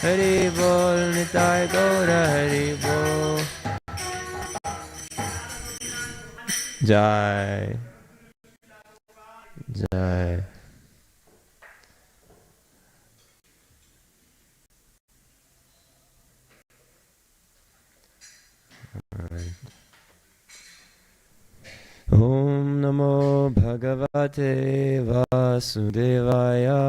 Hari Bol, Nitai Gaura Hari Bol. Jai, Jai. Om Namo Bhagavate Vasudevaya.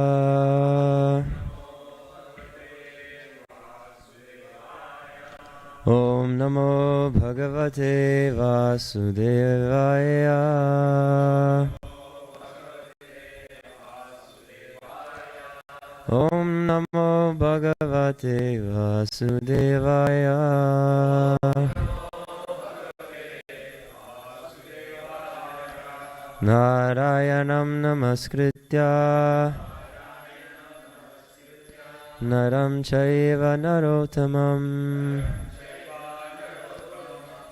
Om Namo Bhagavate Vasudevaya. Om Namo Bhagavate Vasudevaya. Narayanam Namaskritya Naram Chaiva Narottamam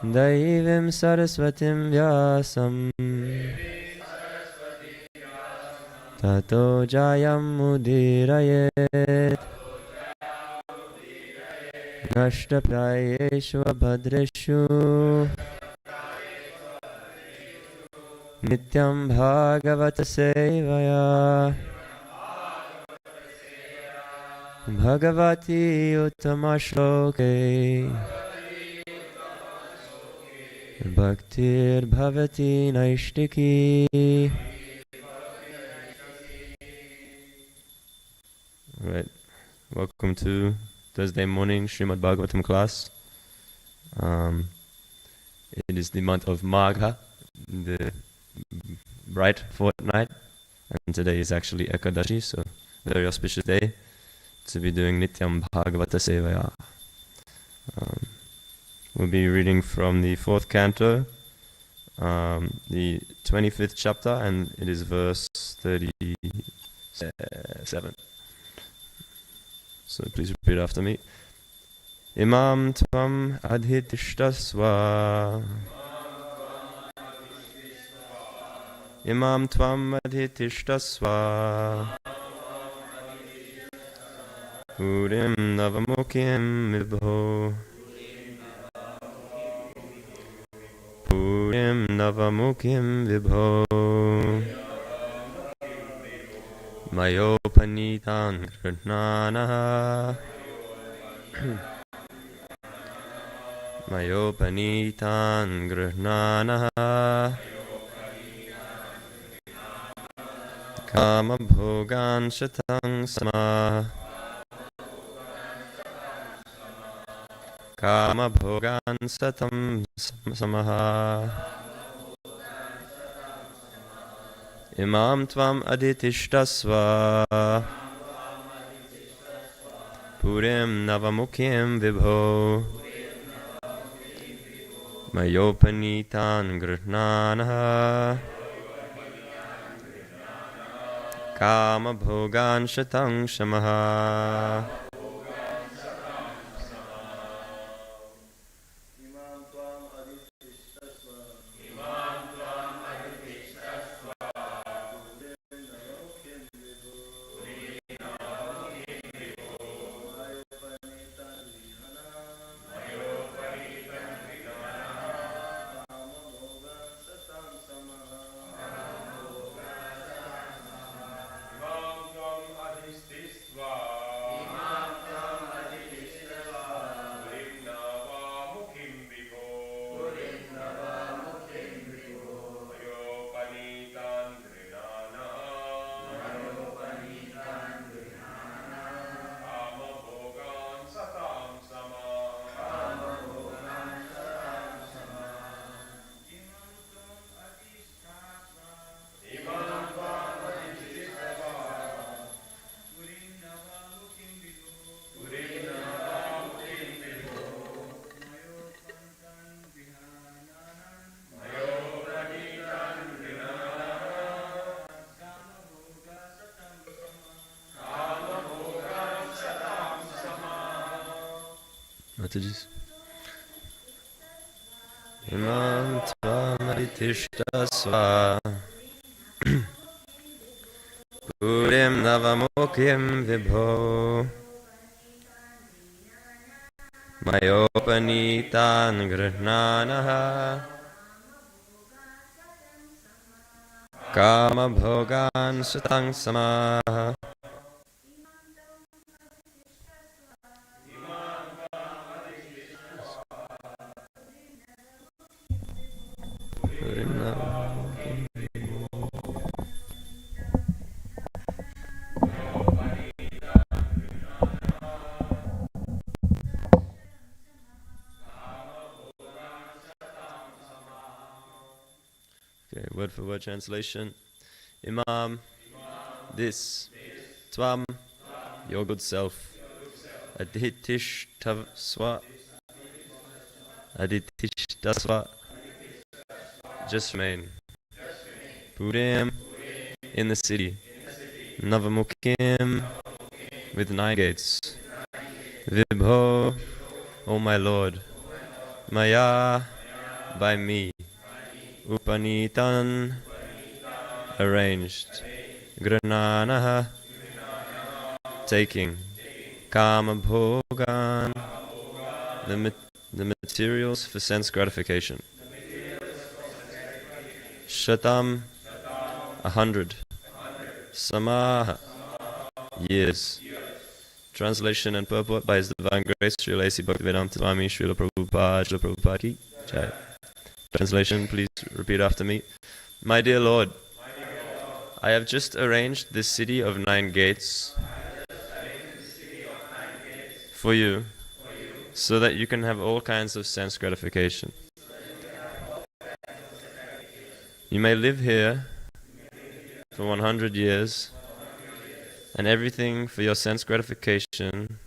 Daivim Saraswatim Vyasam Tato Jayam Mudirayet Nashtaprayeshu Bhadreshu Nityam Bhagavata Sevaya Bhagavati Uttama Shloke Bhaktir Bhavati Naishtiki. Right. Welcome to Thursday morning Srimad Bhagavatam class. It is the month of Magha, the bright fortnight, and today is actually Ekadashi, so very auspicious day to be doing Nityam Bhagavata Sevaya. We'll be reading from the 4th canto, the 25th chapter, and it is verse 37. So please repeat after me. Imam tvam adhitishtasva. Imam tvam adhitishtasva. Purim navamukhim vibho. Purim navamukhim vibho. Mayopanitan granana. Mayopanitan granana. Kama bhogan shatang sama. Kama bhogan satam samaha. Imam tvam adhitishtasva. Purim navamukhim vibho. Mayopanitan granana. Kama bhogan shatang shamaha. Mataji's. Imam tvam adhitishtasva. Purim Navamukhim Vibho Mayopanitan Grihnanaha Kama Bhogan Sutang Samaha Purim Navamukhim. Okay, word for word translation. Imam, this, Tvam, your good self, Adhitish Tavswa, Adhitish Taswa, just remain. Purim, in the city. Navamukhim, with 9 gates. Vibho, O my Lord. Maya, by me. Upanitan, arranged. Grananaha, taking. Kama bhogan, the materials for sense gratification. Shatam, 100. Samaha, years. Translation and purport by His Divine Grace, Srila A.C. Bhaktivedanta Swami, Srila Prabhupada Ki Jai. Translation, please repeat after me. My dear Lord, I have just arranged this city of 9 gates for you, so that you can have all kinds of sense gratification. You may live here for 100 years, and everything for your sense gratification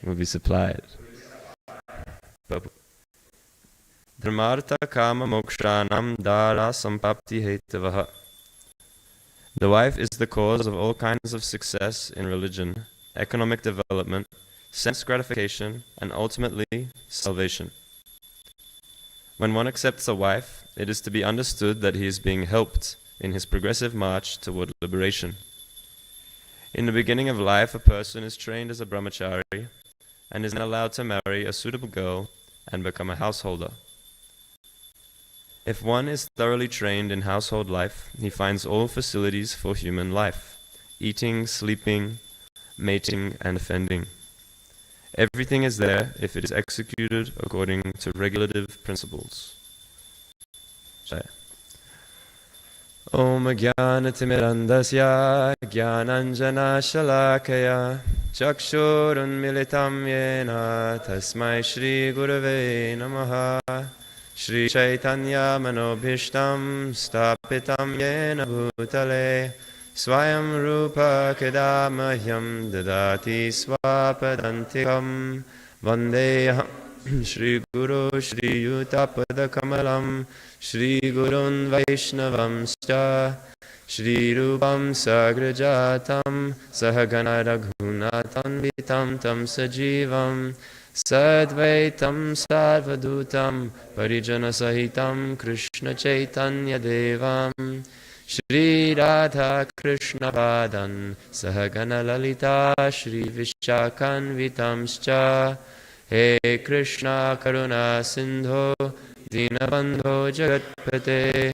will be supplied. Dharmartha kama mokshanam dara sampapti hetavaha. The wife is the cause of all kinds of success in religion, economic development, sense gratification, and ultimately salvation. When one accepts a wife, it is to be understood that he is being helped in his progressive march toward liberation. In the beginning of life, a person is trained as a brahmachari and is then allowed to marry a suitable girl and become a householder. If one is thoroughly trained in household life, he finds all facilities for human life: eating, sleeping, mating, and offending. Everything is there if it is executed according to regulative principles. Om Jnanatimirandasya Jnananjana Shalakaya Chakshurun Militam Yena Tasmai Shri Gurave Namaha Shri Chaitanya Manobhishtam Stapitam Yena Bhutale Swayam Rupa Kedamahyam Dadati Swapadantikam Vandeham Shri Guru Shri Yutapada Kamalam Shri Gurun Vaishnavamscha Shri Rupam Sagrajatam Sahagana Raghunatam Vitam Tam Sajivam Sadvaitam Sarvadutam Parijana Sahitam Krishna Chaitanya Devam Shri Radha Krishna Padan Sahagana Lalita Shri Vishakhan Vitamscha He Krishna Karuna Sindho Dinabandho Jagatpate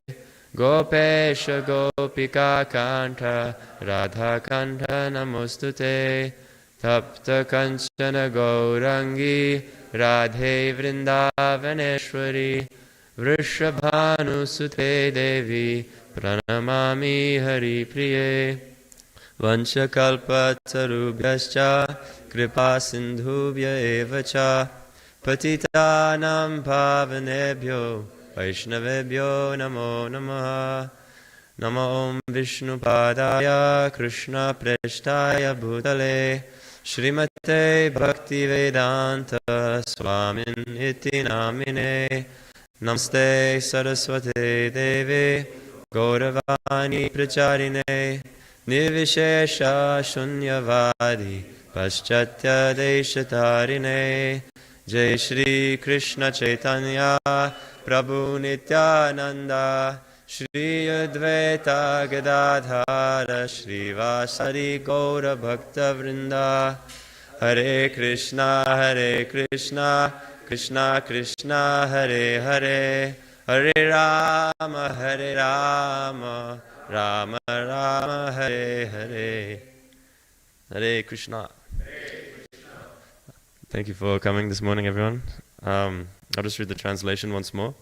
Gopesha Gopika Kanta Radha Kanta Namostute Tapta Kanchana Gaurangi Radhe Vrindavaneshwari Vrishabhanu Sute Devi Pranamami Hari Priye Vanchakalpatarubhyascha Kripa Sindhubhya Evacha Patitanam Pavanebhyo Vaishnavebhyo Namo Namaha Namo Om Vishnupadaya Krishna Preshtaya Bhutale Srimate Bhaktivedanta Swamin Iti Namine Namaste Saraswate Deve Gauravani Pracharine Nirvishesha Shunyavadi Paschatya Deshatarine Jai Shri Krishna Chaitanya Prabhu Nityananda Shri Advaita Gadadhara Srivasari Gaura Bhakta Vrinda. Hare Krishna, Krishna Krishna, Hare Hare, Hare Rama, Rama Rama, Hare Hare. Hare Krishna. Thank you for coming this morning, everyone. I'll just read the translation once more.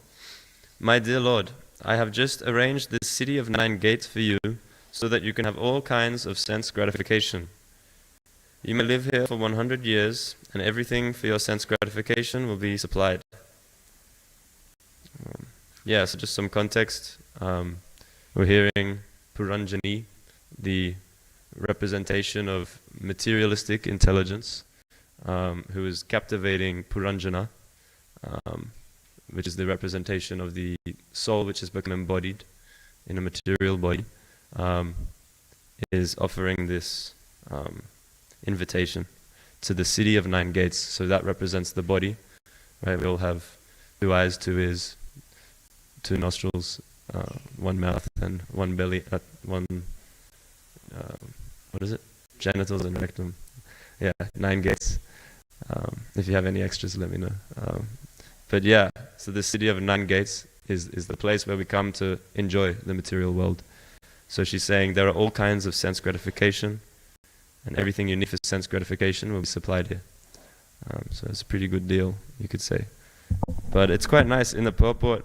My dear Lord, I have just arranged this city of 9 gates for you so that you can have all kinds of sense gratification. You may live here for 100 years, and everything for your sense gratification will be supplied. So just some context. We're hearing Puranjani, the representation of materialistic intelligence, who is captivating Puranjana, which is the representation of the soul which has become embodied in a material body, is offering this invitation to the city of 9 gates. So that represents the body, right? We all have 2 eyes, 2 ears, 2 nostrils, 1 mouth, and 1 belly, 1 genitals and rectum. 9 gates. If you have any extras, let me know. So the city of 9 gates is the place where we come to enjoy the material world. So she's saying there are all kinds of sense gratification, and everything you need for sense gratification will be supplied here. So it's a pretty good deal, you could say. But it's quite nice in the purport,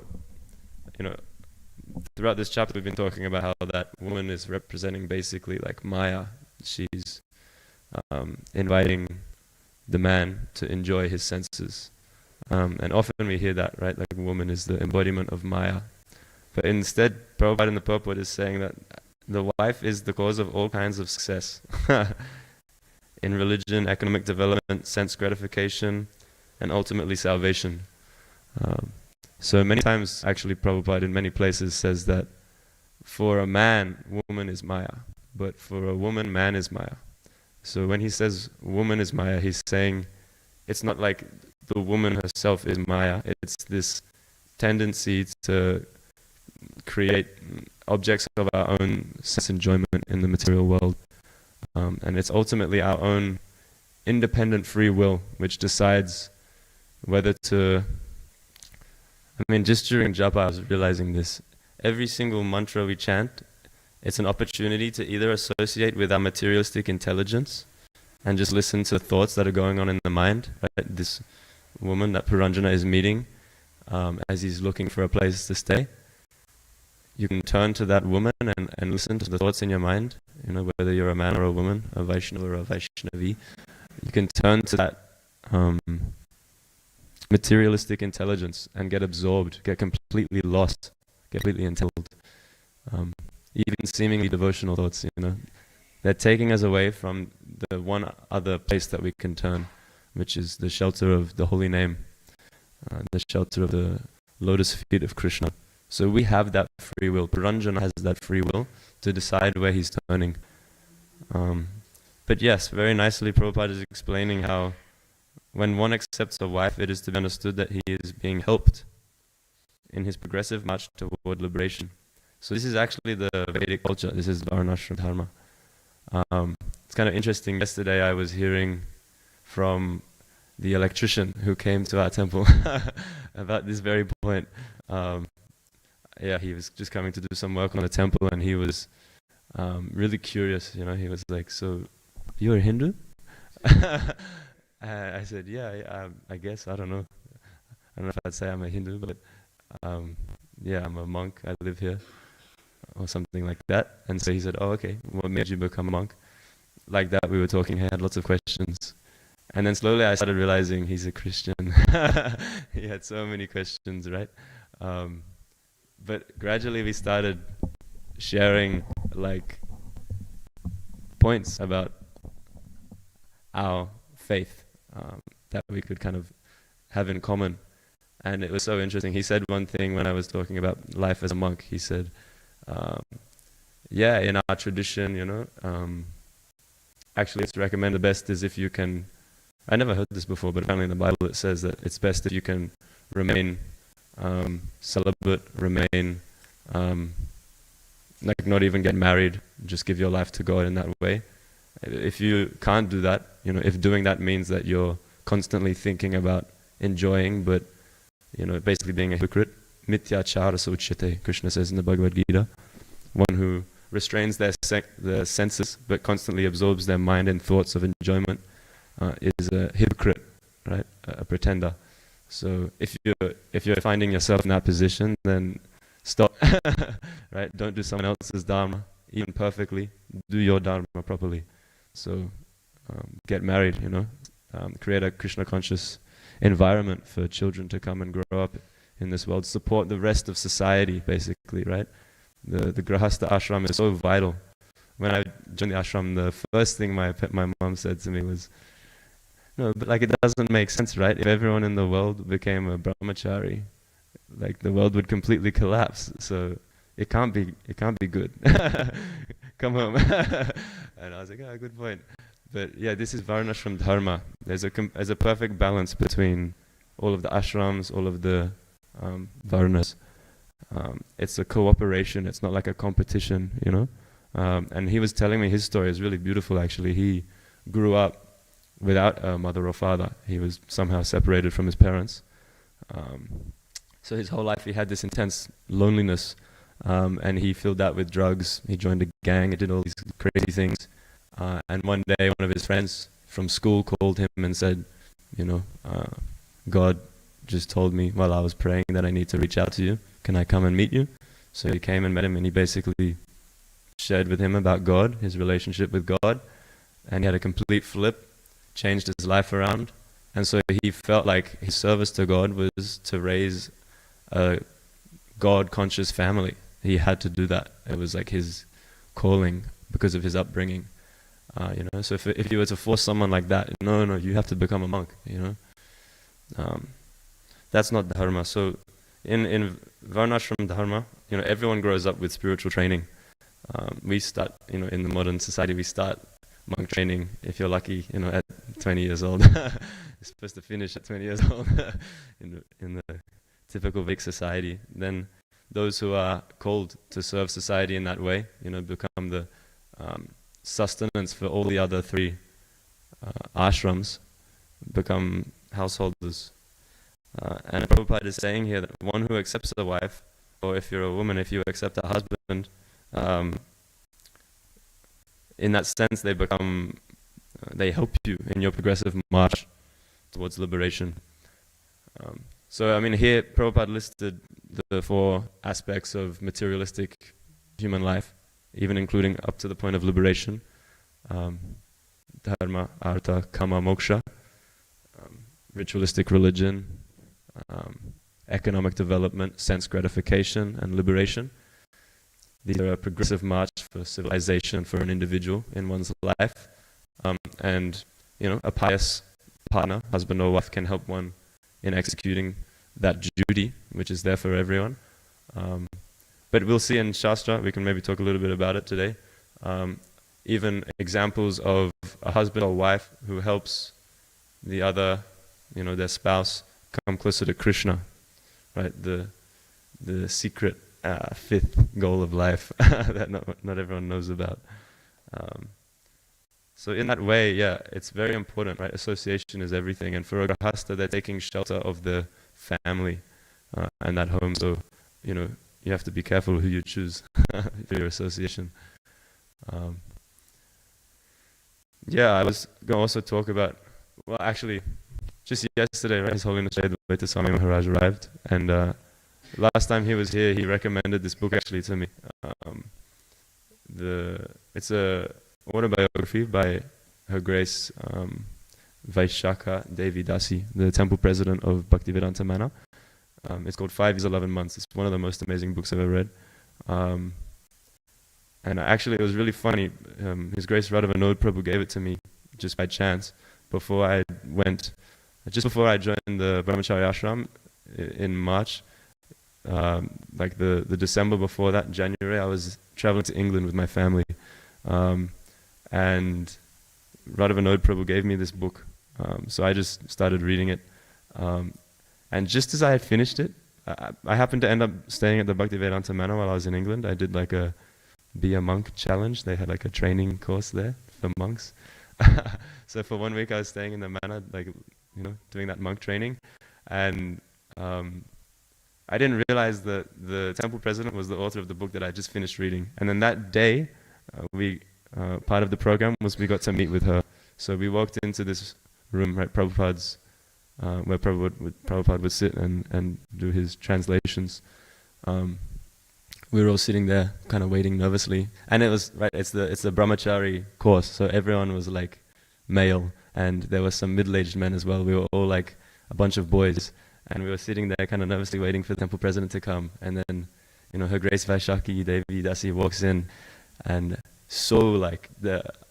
throughout this chapter we've been talking about how that woman is representing basically like Maya. She's inviting the man to enjoy his senses. And often we hear that, right? Like a woman is the embodiment of Maya. But instead, Prabhupada in the purport is saying that the wife is the cause of all kinds of success. In religion, economic development, sense gratification, and ultimately salvation. So many times, actually, Prabhupada in many places says that for a man, woman is Maya. But for a woman, man is Maya. So when he says woman is Maya, he's saying it's not like the woman herself is Maya. It's this tendency to create objects of our own sense enjoyment in the material world. And it's ultimately our own independent free will which decides whether to... just during japa I was realizing this. Every single mantra we chant, it's an opportunity to either associate with our materialistic intelligence and just listen to the thoughts that are going on in the mind. Right? This woman that Puranjana is meeting, as he's looking for a place to stay, you can turn to that woman and listen to the thoughts in your mind, whether you're a man or a woman, a Vaishnava or a Vaishnavi. You can turn to that materialistic intelligence and get absorbed, get completely lost, get completely entangled. Even seemingly devotional thoughts, they're taking us away from the one other place that we can turn, which is the shelter of the holy name, the shelter of the lotus feet of Krishna. So we have that free will. Puranjana has that free will to decide where he's turning. But yes, very nicely Prabhupada is explaining how when one accepts a wife, it is to be understood that he is being helped in his progressive march toward liberation. So this is actually the Vedic culture. This is Varnashram Dharma. It's kind of interesting. Yesterday I was hearing from the electrician who came to our temple about this very point. He was just coming to do some work on the temple, and he was really curious. He was like, "So, you're a Hindu?" I said, "Yeah, I guess. I don't know. I don't know if I'd say I'm a Hindu, but I'm a monk. I live here." Or something like that. And so he said, "Oh, okay, what made you become a monk?" Like that we were talking, he had lots of questions. And then slowly I started realizing he's a Christian. He had so many questions, right? But gradually we started sharing like points about our faith that we could kind of have in common. And it was so interesting. He said one thing when I was talking about life as a monk. He said, in our tradition, actually it's recommended best is if you can, I never heard this before, but apparently in the Bible it says that it's best if you can remain celibate, remain like not even get married, just give your life to God in that way. If you can't do that, if doing that means that you're constantly thinking about enjoying, but basically being a hypocrite, mityachara sauchyate, Krishna says in the Bhagavad Gita, one who restrains their senses but constantly absorbs their mind and thoughts of enjoyment is a hypocrite, right? A pretender. So if you're finding yourself in that position, then stop, right? Don't do someone else's dharma, even perfectly. Do your dharma properly. So get married, create a Krishna conscious environment for children to come and grow up in this world. Support the rest of society, basically, right? The grahastha ashram is so vital. When I joined the ashram, the first thing my mom said to me was, no, but like it doesn't make sense, right? If everyone in the world became a brahmachari, like the world would completely collapse. So it can't be good. Come home. And I was like, oh, good point. But yeah, this is varnashram dharma. There's a perfect balance between all of the ashrams, all of the varnas. It's a cooperation. It's not like a competition, And he was telling me his story is really beautiful, actually. He grew up without a mother or father. He was somehow separated from his parents. So his whole life he had this intense loneliness, and he filled that with drugs. He joined a gang, he did all these crazy things. And one day one of his friends from school called him and said, God just told me while I was praying that I need to reach out to you. Can I come and meet you? So he came and met him, and he basically shared with him about God, his relationship with God, and he had a complete flip, changed his life around. And so he felt like his service to God was to raise a God-conscious family. He had to do that. It was like his calling because of his upbringing. So if you were to force someone like that, no, you have to become a monk, that's not dharma. So in varnashram dharma, everyone grows up with spiritual training. We start, in the modern society, we start monk training, if you're lucky, at 20 years old. You're supposed to finish at 20 years old in the typical Vedic society. Then those who are called to serve society in that way, become the sustenance for all the other three ashrams, become householders. And Prabhupada is saying here that one who accepts a wife, or if you're a woman, if you accept a husband, in that sense they help you in your progressive march towards liberation. So here Prabhupada listed the 4 aspects of materialistic human life, even including up to the point of liberation. Dharma, artha, kama, moksha, ritualistic religion, economic development, sense gratification, and liberation. These are a progressive march for civilization for an individual in one's life. And a pious partner, husband or wife, can help one in executing that duty, which is there for everyone. But we'll see in Shastra, we can maybe talk a little bit about it today, even examples of a husband or wife who helps the other, their spouse, come closer to Krishna, right? The secret 5th goal of life that not everyone knows about. So in that way, yeah, it's very important, right? Association is everything. And for a grahastha, they're taking shelter of the family and that home. So, you have to be careful who you choose for your association. I was going to also talk about, well, actually, just yesterday, right, His Holiness Advaita Swami Maharaj arrived, and last time he was here, he recommended this book actually to me. It's a autobiography by Her Grace Vaishakha Devi Dasi, the temple president of Bhaktivedanta Mana. It's called 5 Years, 11 Months. It's one of the most amazing books I've ever read. And actually, it was really funny. His Grace Radha Vinod Prabhu gave it to me just by chance just before I joined the Brahmacharya Ashram in March. Like the December before that, January, I was traveling to England with my family. And Radha Vinod Prabhu gave me this book. So I just started reading it. And just as I had finished it, I happened to end up staying at the Bhaktivedanta Manor while I was in England. I did like a Be a Monk challenge. They had like a training course there for monks. So for 1 week I was staying in the manor, like, doing that monk training. And I didn't realize that the temple president was the author of the book that I just finished reading. And then that day, part of the program was we got to meet with her. So we walked into this room, right, Prabhupada's, where Prabhupada would sit and do his translations. We were all sitting there, kind of waiting nervously, and it was right. It's the brahmachari course, so everyone was like male, and there were some middle-aged men as well. We were all like a bunch of boys, and we were sitting there, kind of nervously waiting for the temple president to come. And then, Her Grace Vaishaki Devi Dasi walks in, and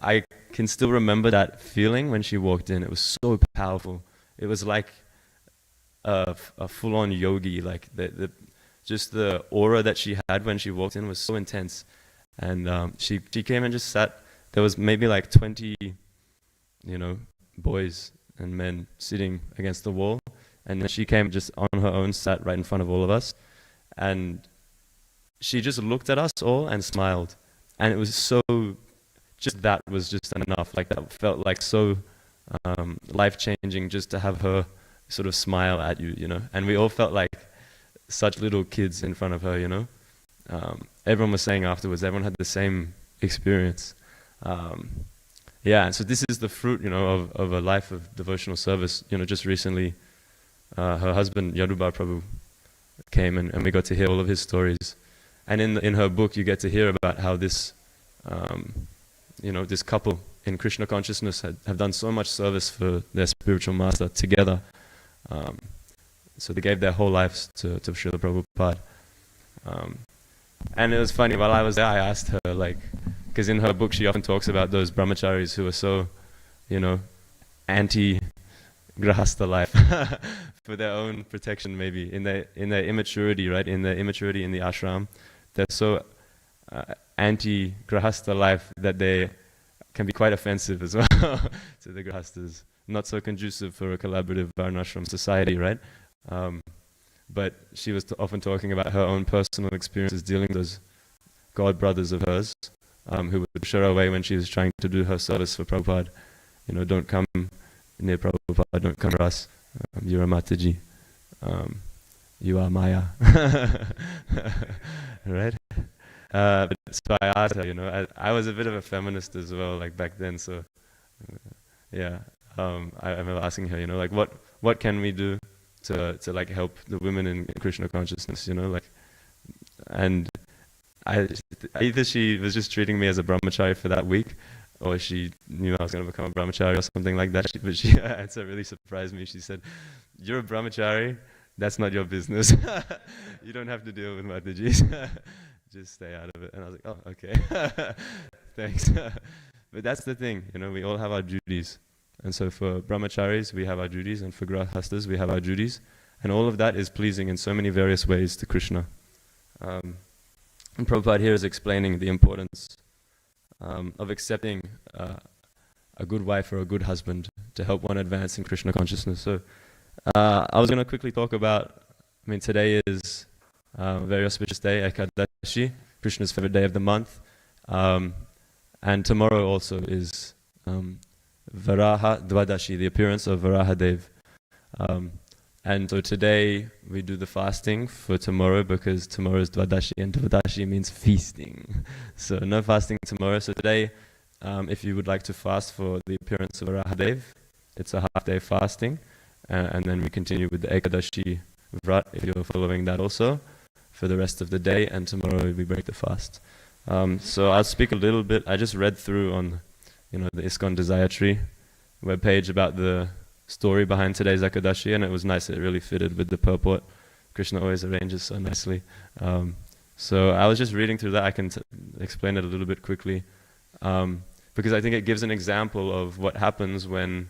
I can still remember that feeling when she walked in. It was so powerful. It was like a full-on yogi, like just the aura that she had when she walked in was so intense. And she came and just sat. There was maybe like 20, boys and men sitting against the wall. And then she came just on her own, sat right in front of all of us. And she just looked at us all and smiled. And it was so, just that was just enough. Like that felt like so life-changing just to have her sort of smile at you, And we all felt like such little kids in front of her, Everyone was saying afterwards, everyone had the same experience. And so this is the fruit, of a life of devotional service. Just recently, her husband, Yadubar Prabhu, came and we got to hear all of his stories. And in her book, you get to hear about how this, this couple in Krishna consciousness have done so much service for their spiritual master together. So they gave their whole lives to Srila Prabhupada. And it was funny, while I was there, I asked her, because in her book she often talks about those brahmacharis who are so, anti-grahastha life for their own protection, maybe, in their immaturity, right? In their immaturity in the ashram. They're so anti-grahastha life that they can be quite offensive as well to the grahasthas. Not so conducive for a collaborative varnashram society, right? But she was often talking about her own personal experiences dealing with those god brothers of hers, who would push her away when she was trying to do her service for Prabhupada. Don't come near Prabhupada, don't come to us. You're a Mataji. You are Maya. Right? So I asked her, I was a bit of a feminist as well, back then, so I remember asking her, what can we do to help the women in Krishna consciousness, and either she was just treating me as a brahmachari for that week, or she knew I was going to become a brahmachari or something like that. But she answer really surprised me. She said, "You're a brahmachari. That's not your business. You don't have to deal with Matajis. Just stay out of it." And I was like, "Oh, okay, thanks." But that's the thing, we all have our duties. And so for brahmacharis, we have our duties, and for grahasthas, we have our duties. And all of that is pleasing in so many various ways to Krishna. And Prabhupada here is explaining the importance of accepting a good wife or a good husband to help one advance in Krishna consciousness. So I was going to quickly talk about, today is a very auspicious day, Ekadashi, Krishna's favorite day of the month. And tomorrow also is Varaha Dvadashi, the appearance of Varahadev. And so today we do the fasting for tomorrow because tomorrow is Dvadashi, and Dvadashi means feasting. So no fasting tomorrow. So today, if you would like to fast for the appearance of Varahadev, it's a half-day fasting. And then we continue with the Ekadashi Vrat, if you're following that also, for the rest of the day, and tomorrow we break the fast. So I'll speak a little bit. I just read through on the ISKCON Desire Tree webpage about the story behind today's Ekadashi, and it was nice. It really fitted with the purport. Krishna always arranges so nicely. So I was just reading through that. I can explain it a little bit quickly, because I think it gives an example of what happens when,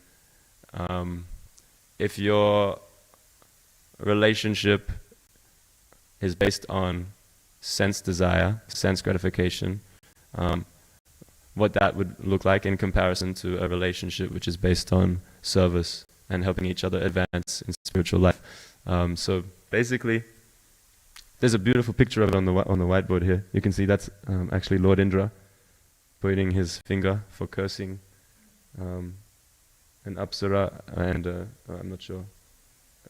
if your relationship is based on sense desire, sense gratification, what that would look like in comparison to a relationship which is based on service and helping each other advance in spiritual life. So basically, There's a beautiful picture of it on the whiteboard here. You can see that's actually Lord Indra pointing his finger for cursing an Apsara and I'm not sure,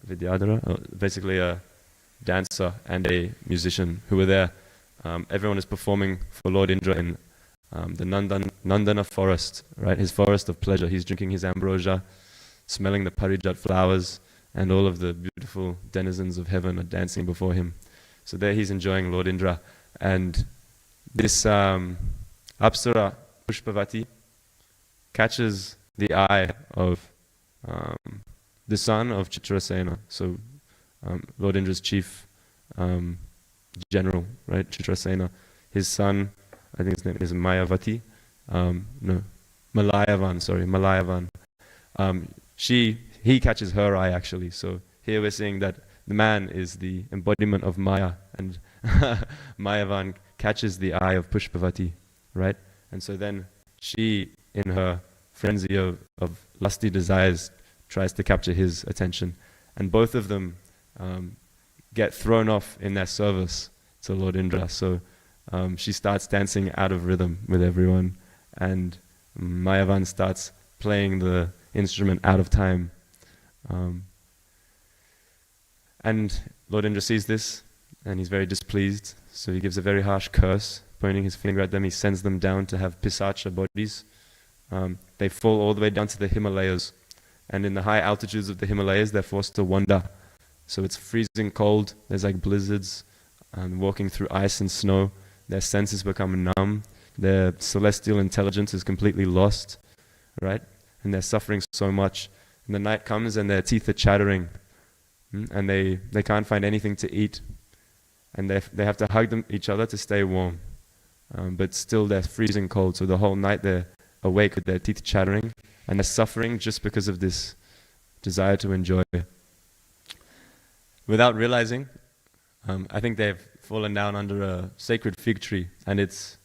Vidyadhara, basically a dancer and a musician who were there. Everyone is performing for Lord Indra in the Nandana forest, right? His forest of pleasure. He's drinking his ambrosia, smelling the parijat flowers, and all of the beautiful denizens of heaven are dancing before him. So there he's enjoying Lord Indra. And this Apsara, Pushpavati, catches the eye of the son of Chitrasena. So Lord Indra's chief general, right? Chitrasena. His son, I think his name is Mayavati. Malayavan. He catches her eye actually. So here we're seeing that the man is the embodiment of Maya, and Mayavan catches the eye of Pushpavati, right? And so then she, in her frenzy of lusty desires, tries to capture his attention. And both of them get thrown off in their service to Lord Indra. So she starts dancing out of rhythm with everyone, and Mayavan starts playing the instrument out of time. And Lord Indra sees this, and he's very displeased, so he gives a very harsh curse, pointing his finger at them. He sends them down to have pisacha bodies. They fall all the way down to the Himalayas, and in the high altitudes of the Himalayas, they're forced to wander. So it's freezing cold, there's like blizzards, walking through ice and snow. Their senses become numb, their celestial intelligence is completely lost, right? And they're suffering so much. And the night comes and their teeth are chattering, and they can't find anything to eat, and they have to hug each other to stay warm, but still they're freezing cold. So the whole night they're awake with their teeth chattering, and they're suffering just because of this desire to enjoy. Without realizing, I think they've fallen down under a sacred fig tree, and it's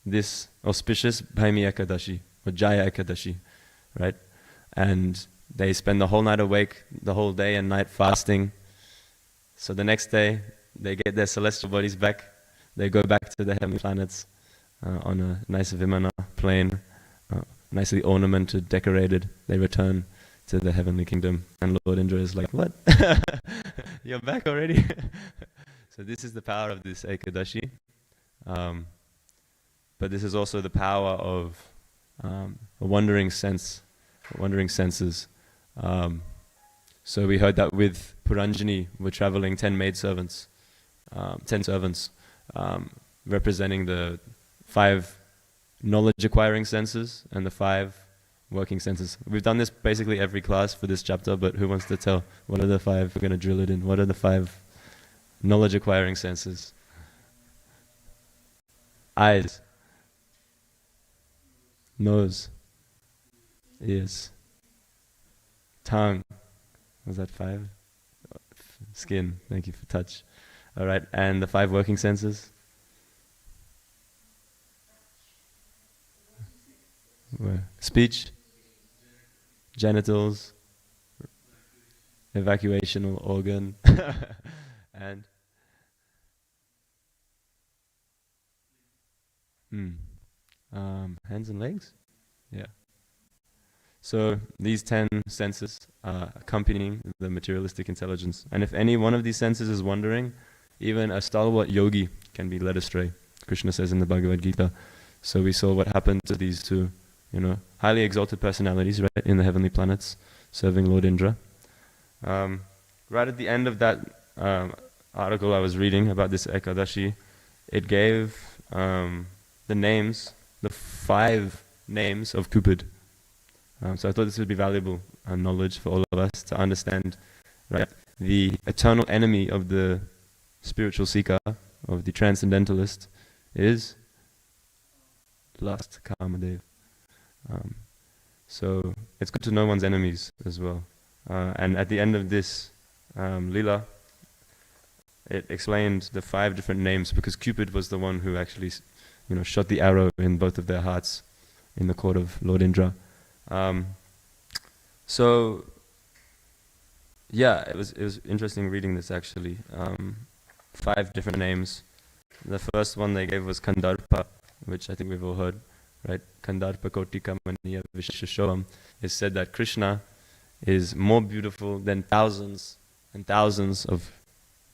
this auspicious Bhaimi Ekadashi, or Jaya Ekadashi, right? And they spend the whole night awake, the whole day and night fasting. So the next day, they get their celestial bodies back. They go back to the heavenly planets on a nice Vimana plane, nicely ornamented, decorated. They return to the heavenly kingdom. And Lord Indra is like, what? You're back already? So this is the power of this Ekadashi. But this is also the power of a wandering senses. So we heard that with Puranjani, we're traveling 10 maidservants, 10 servants, representing the 5 knowledge-acquiring senses and the 5 working senses. We've done this basically every class for this chapter, but who wants to tell? What are the 5? We're going to drill it in. What are the 5 knowledge-acquiring senses? Eyes, nose, ears, tongue. Was that 5? Skin. Thank you for touch. All right, and the 5 working senses. Speech, genitals, evacuational organ, and hands and legs. Yeah. So these 10 senses are accompanying the materialistic intelligence. And if any one of these senses is wandering, even a stalwart yogi can be led astray. Krishna says in the Bhagavad Gita. So we saw what happened to these 2, highly exalted personalities, right, in the heavenly planets, serving Lord Indra. Right at the end of that article I was reading about this Ekadashi, it gave the names, the 5 names of Cupid. So I thought this would be valuable knowledge for all of us to understand, right? The eternal enemy of the spiritual seeker, of the transcendentalist, is lust, Kamadev. So it's good to know one's enemies as well. And at the end of this Leela, it explained the 5 different names, because Cupid was the one who actually, shot the arrow in both of their hearts in the court of Lord Indra. So yeah, it was interesting reading this actually. 5 different names. The first one they gave was Kandarpa, which I think we've all heard, right? Kandarpa Kotika Maniya Visheshobam. It's said that Krishna is more beautiful than thousands and thousands of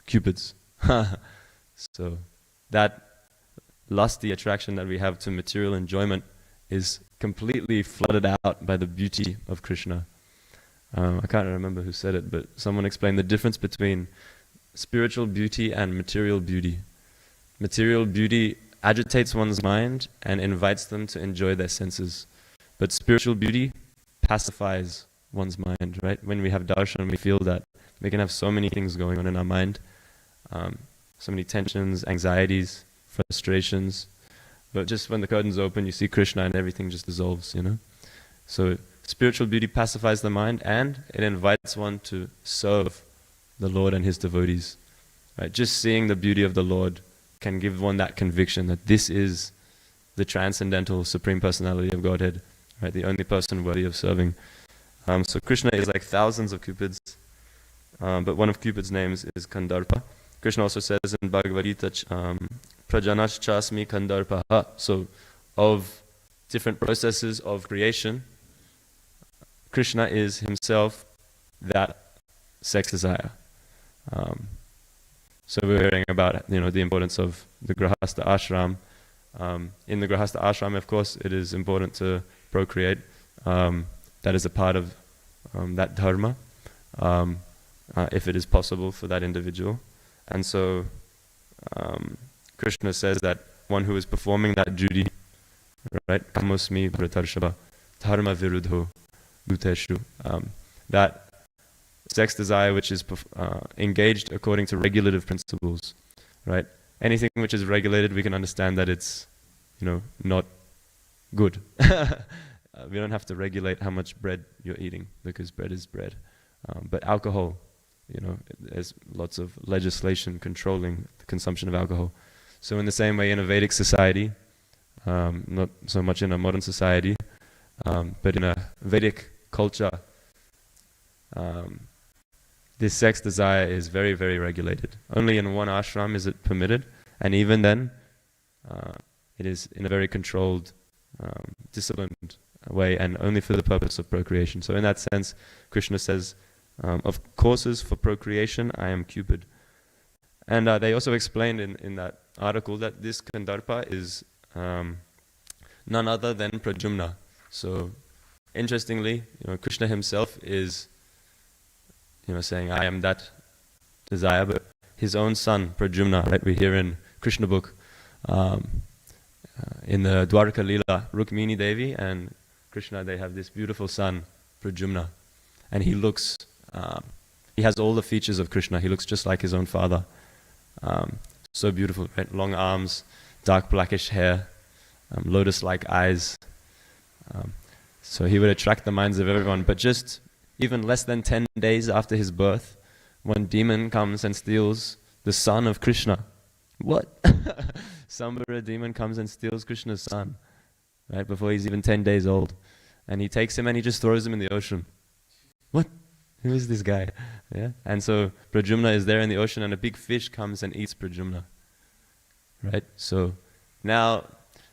cupids. So that lusty attraction that we have to material enjoyment is completely flooded out by the beauty of Krishna. I can't remember who said it, but someone explained the difference between spiritual beauty and material beauty. Material beauty agitates one's mind and invites them to enjoy their senses. But spiritual beauty pacifies one's mind, right? When we have darshan, we feel that we can have so many things going on in our mind, so many tensions, anxieties, frustrations. But just when the curtains open, you see Krishna and everything just dissolves, you know? So spiritual beauty pacifies the mind and it invites one to serve the Lord and His devotees. Right? Just seeing the beauty of the Lord can give one that conviction that this is the transcendental Supreme Personality of Godhead, right? The only person worthy of serving. So Krishna is like thousands of cupids, but one of Cupid's names is Kandarpa. Krishna also says in Bhagavad Gita, Prajanash chasmi Kandarpaha. So of different processes of creation, Krishna is himself that sex desire. So we're hearing about, you know, the importance of the Grahastha ashram. In the Grahastha ashram, of course, it is important to procreate. That is a part of that dharma, if it is possible for that individual. And so Krishna says that one who is performing that duty, right, kamosmi pratarshava dharma virudho bhuteshu, that sex desire which is engaged according to regulative principles, right? Anything which is regulated, we can understand that it's, you know, not good. We don't have to regulate how much bread you're eating because bread is bread. But alcohol, you know, there's lots of legislation controlling the consumption of alcohol. So in the same way, in a Vedic society, not so much in a modern society, but in a Vedic culture, this sex desire is very, very regulated. Only in one ashram is it permitted, and even then, it is in a very controlled, disciplined way, and only for the purpose of procreation. So in that sense, Krishna says, of courses for procreation, I am Cupid. And they also explained in that article that this Kandarpa is none other than Pradyumna. So interestingly, you know, Krishna himself is, you know, saying, I am that desire, but his own son, Pradyumna, right, we hear in Krishna book, in the Dwarka Lila, Rukmini Devi and Krishna, they have this beautiful son, Pradyumna, and he looks, he has all the features of Krishna. He looks just like his own father. So beautiful, right? Long arms, dark blackish hair, lotus-like eyes. So he would attract the minds of everyone, but just even less than 10 days after his birth, one demon comes and steals the son of Krishna. What? Sambara demon comes and steals Krishna's son, right, before he's even 10 days old. And he takes him and he just throws him in the ocean. What? Who is this guy? Yeah. And so Pradyumna is there in the ocean and a big fish comes and eats Pradyumna. Right? So now,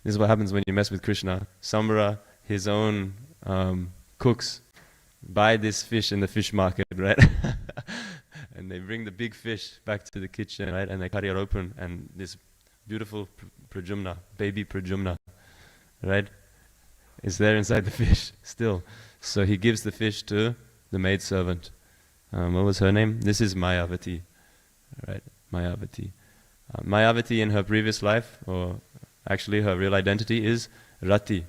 this is what happens when you mess with Krishna. Sambara, his own cooks, buy this fish in the fish market, right? And they bring the big fish back to the kitchen, right? And they cut it open, and this beautiful Pradyumna, baby Pradyumna, right, is there inside the fish still. So he gives the fish to the maidservant. What was her name? This is Mayavati, right? Mayavati. Mayavati in her previous life, or actually her real identity, is Rati,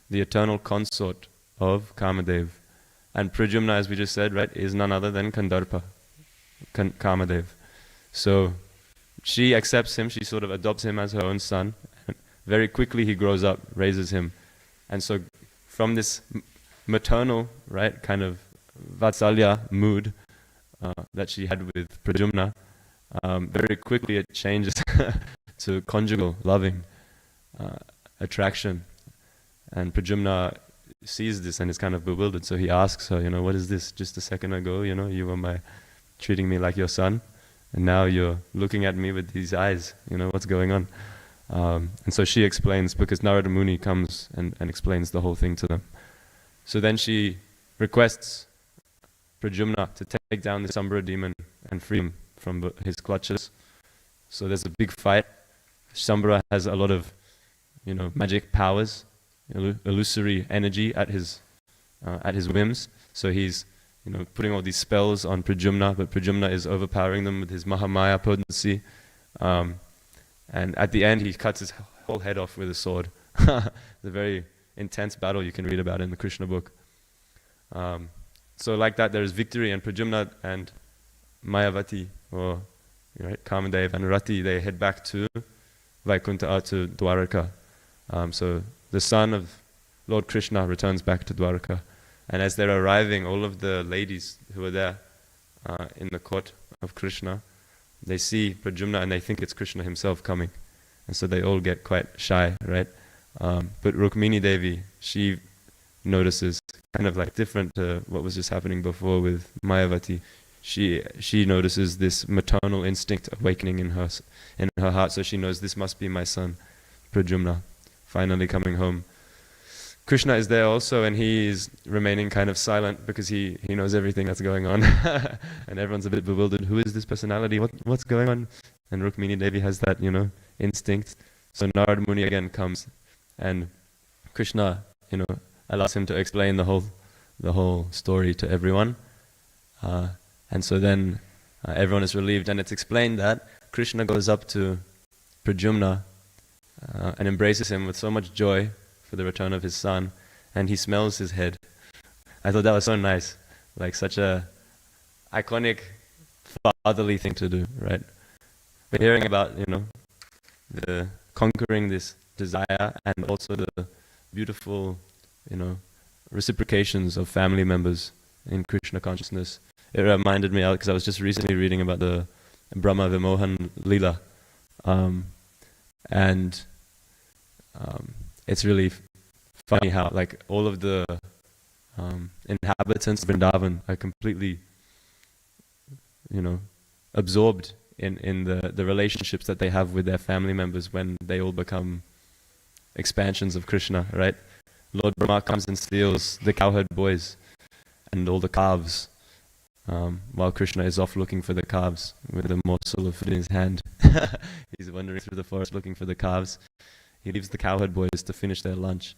the eternal consort of Kamadev. And Pradyumna, as we just said, right, is none other than Kandarpa, Kamadev. So she accepts him, she sort of adopts him as her own son. And very quickly he grows up, raises him. And so from this maternal, right, kind of Vatsalya mood that she had with Pradyumna, very quickly it changes to conjugal, loving attraction. And Pradyumna sees this and is kind of bewildered, so he asks her, you know, what is this? Just a second ago, you know, you were treating me like your son, and now you're looking at me with these eyes, what's going on? And so she explains, because Narada Muni comes and explains the whole thing to them. So then she requests Pradyumna to take down the Sambara demon and free him from his clutches. So there's a big fight. Sambara has a lot of, magic powers, illusory energy at his whims. So he's, putting all these spells on Pradyumna, but Pradyumna is overpowering them with his Mahamaya potency. And at the end, he cuts his whole head off with a sword. It's a very intense battle you can read about in the Krishna book. So like that, there is victory, and Pradyumna and Mayavati, or Kamadev and Rati, they head back to Vaikuntha, to Dwaraka. So the son of Lord Krishna returns back to Dwaraka. And as they're arriving, all of the ladies who are there in the court of Krishna, they see Pradyumna and they think it's Krishna himself coming. And so they all get quite shy, right? But Rukmini Devi, she notices, kind of like different to what was just happening before with Mayavati. She notices this maternal instinct awakening in her heart, so she knows this must be my son, Pradyumna, finally coming home. Krishna is there also, and he is remaining kind of silent because he knows everything that's going on. And everyone's a bit bewildered. Who is this personality? What's going on? And Rukmini Devi has that, instinct. So Narada Muni again comes, and Krishna, allows him to explain the whole story to everyone. And so then everyone is relieved, and it's explained that Krishna goes up to Pradyumna and embraces him with so much joy for the return of his son, and he smells his head. I thought that was so nice, like such a iconic fatherly thing to do, right? We're hearing about, the conquering this desire, and also the beautiful, reciprocations of family members in Krishna consciousness. It reminded me, because I was just recently reading about the Brahma Vimohan Leela, and it's really funny how like all of the inhabitants of Vrindavan are completely, absorbed in the relationships that they have with their family members when they all become expansions of Krishna, right? Lord Brahma comes and steals the cowherd boys and all the calves, while Krishna is off looking for the calves with a morsel of food in his hand. He's wandering through the forest looking for the calves. He leaves the cowherd boys to finish their lunch.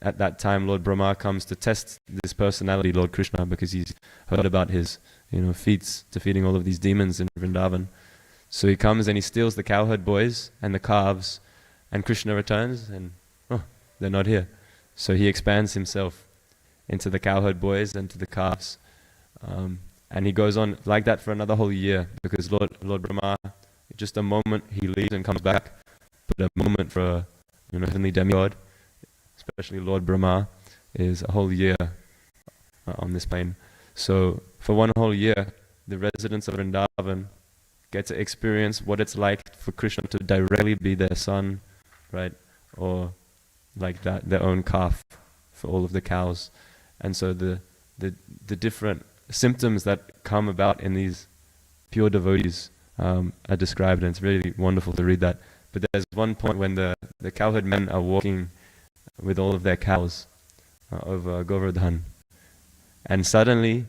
At that time, Lord Brahma comes to test this personality, Lord Krishna, because he's heard about his, feats defeating all of these demons in Vrindavan. So he comes and he steals the cowherd boys and the calves, and Krishna returns, and they're not here. So he expands himself into the cowherd boys and to the calves, and he goes on like that for another whole year, because Lord Brahma, just a moment he leaves and comes back, but a moment for a heavenly demigod, especially Lord Brahma, is a whole year on this plane. So for one whole year, the residents of Vrindavan get to experience what it's like for Krishna to directly be their son, right? Or like that, their own calf for all of the cows. And so the different symptoms that come about in these pure devotees are described, and it's really wonderful to read that. But there's one point when the cowherd men are walking with all of their cows over Govardhan, and suddenly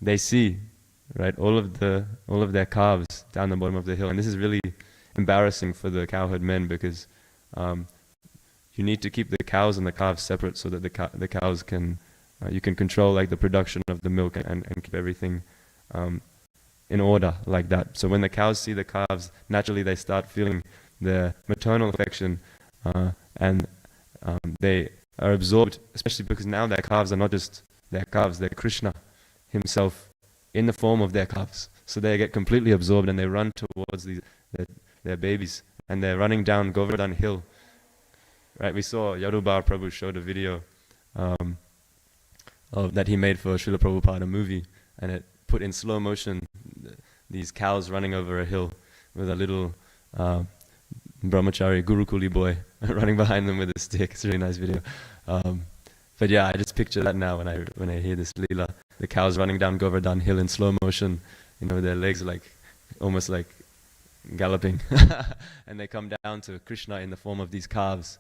they see, right, all of their calves down the bottom of the hill, and this is really embarrassing for the cowherd men, because you need to keep the cows and the calves separate so that the cows can you can control like the production of the milk and keep everything in order like that. So when the cows see the calves, naturally they start feeling the maternal affection, and they are absorbed, especially because now their calves are not just their calves, they're Krishna himself in the form of their calves. So they get completely absorbed and they run towards their babies, and they're running down Govardhan hill. Right, we saw Yadubar Prabhu showed a video that he made for Srila Prabhupada, a movie, and it put in slow motion these cows running over a hill with a little brahmachari Gurukuli boy running behind them with a stick. It's a really nice video. But yeah, I just picture that now when I hear this Leela. The cows running down Govardhan hill in slow motion, their legs like almost like galloping. And they come down to Krishna in the form of these calves.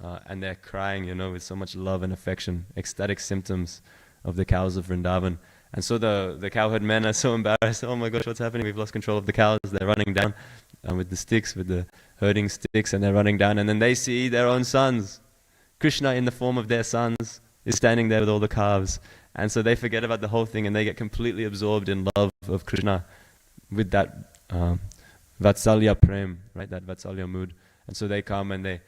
And they're crying, with so much love and affection, ecstatic symptoms of the cows of Vrindavan. And so the cowherd men are so embarrassed. Oh my gosh, what's happening? We've lost control of the cows. They're running down with the sticks, with the herding sticks, and they're running down. And then they see their own sons. Krishna in the form of their sons is standing there with all the calves. And so they forget about the whole thing and they get completely absorbed in love of Krishna with that Vatsalya Prem, right? That Vatsalya mood. And so they come and they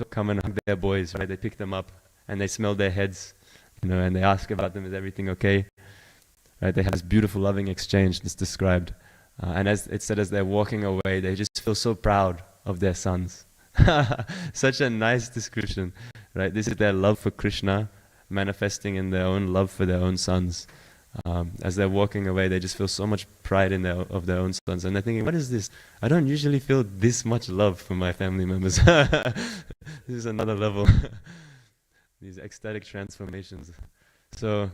come and hug their boys, right? They pick them up and they smell their heads, and they ask about them, is everything okay? Right? They have this beautiful loving exchange that's described. And as it said, as they're walking away, they just feel so proud of their sons. Such a nice description, right? This is their love for Krishna manifesting in their own love for their own sons. As they're walking away, they just feel so much pride of their own sons. And they're thinking, what is this? I don't usually feel this much love for my family members. This is another level. These ecstatic transformations. So,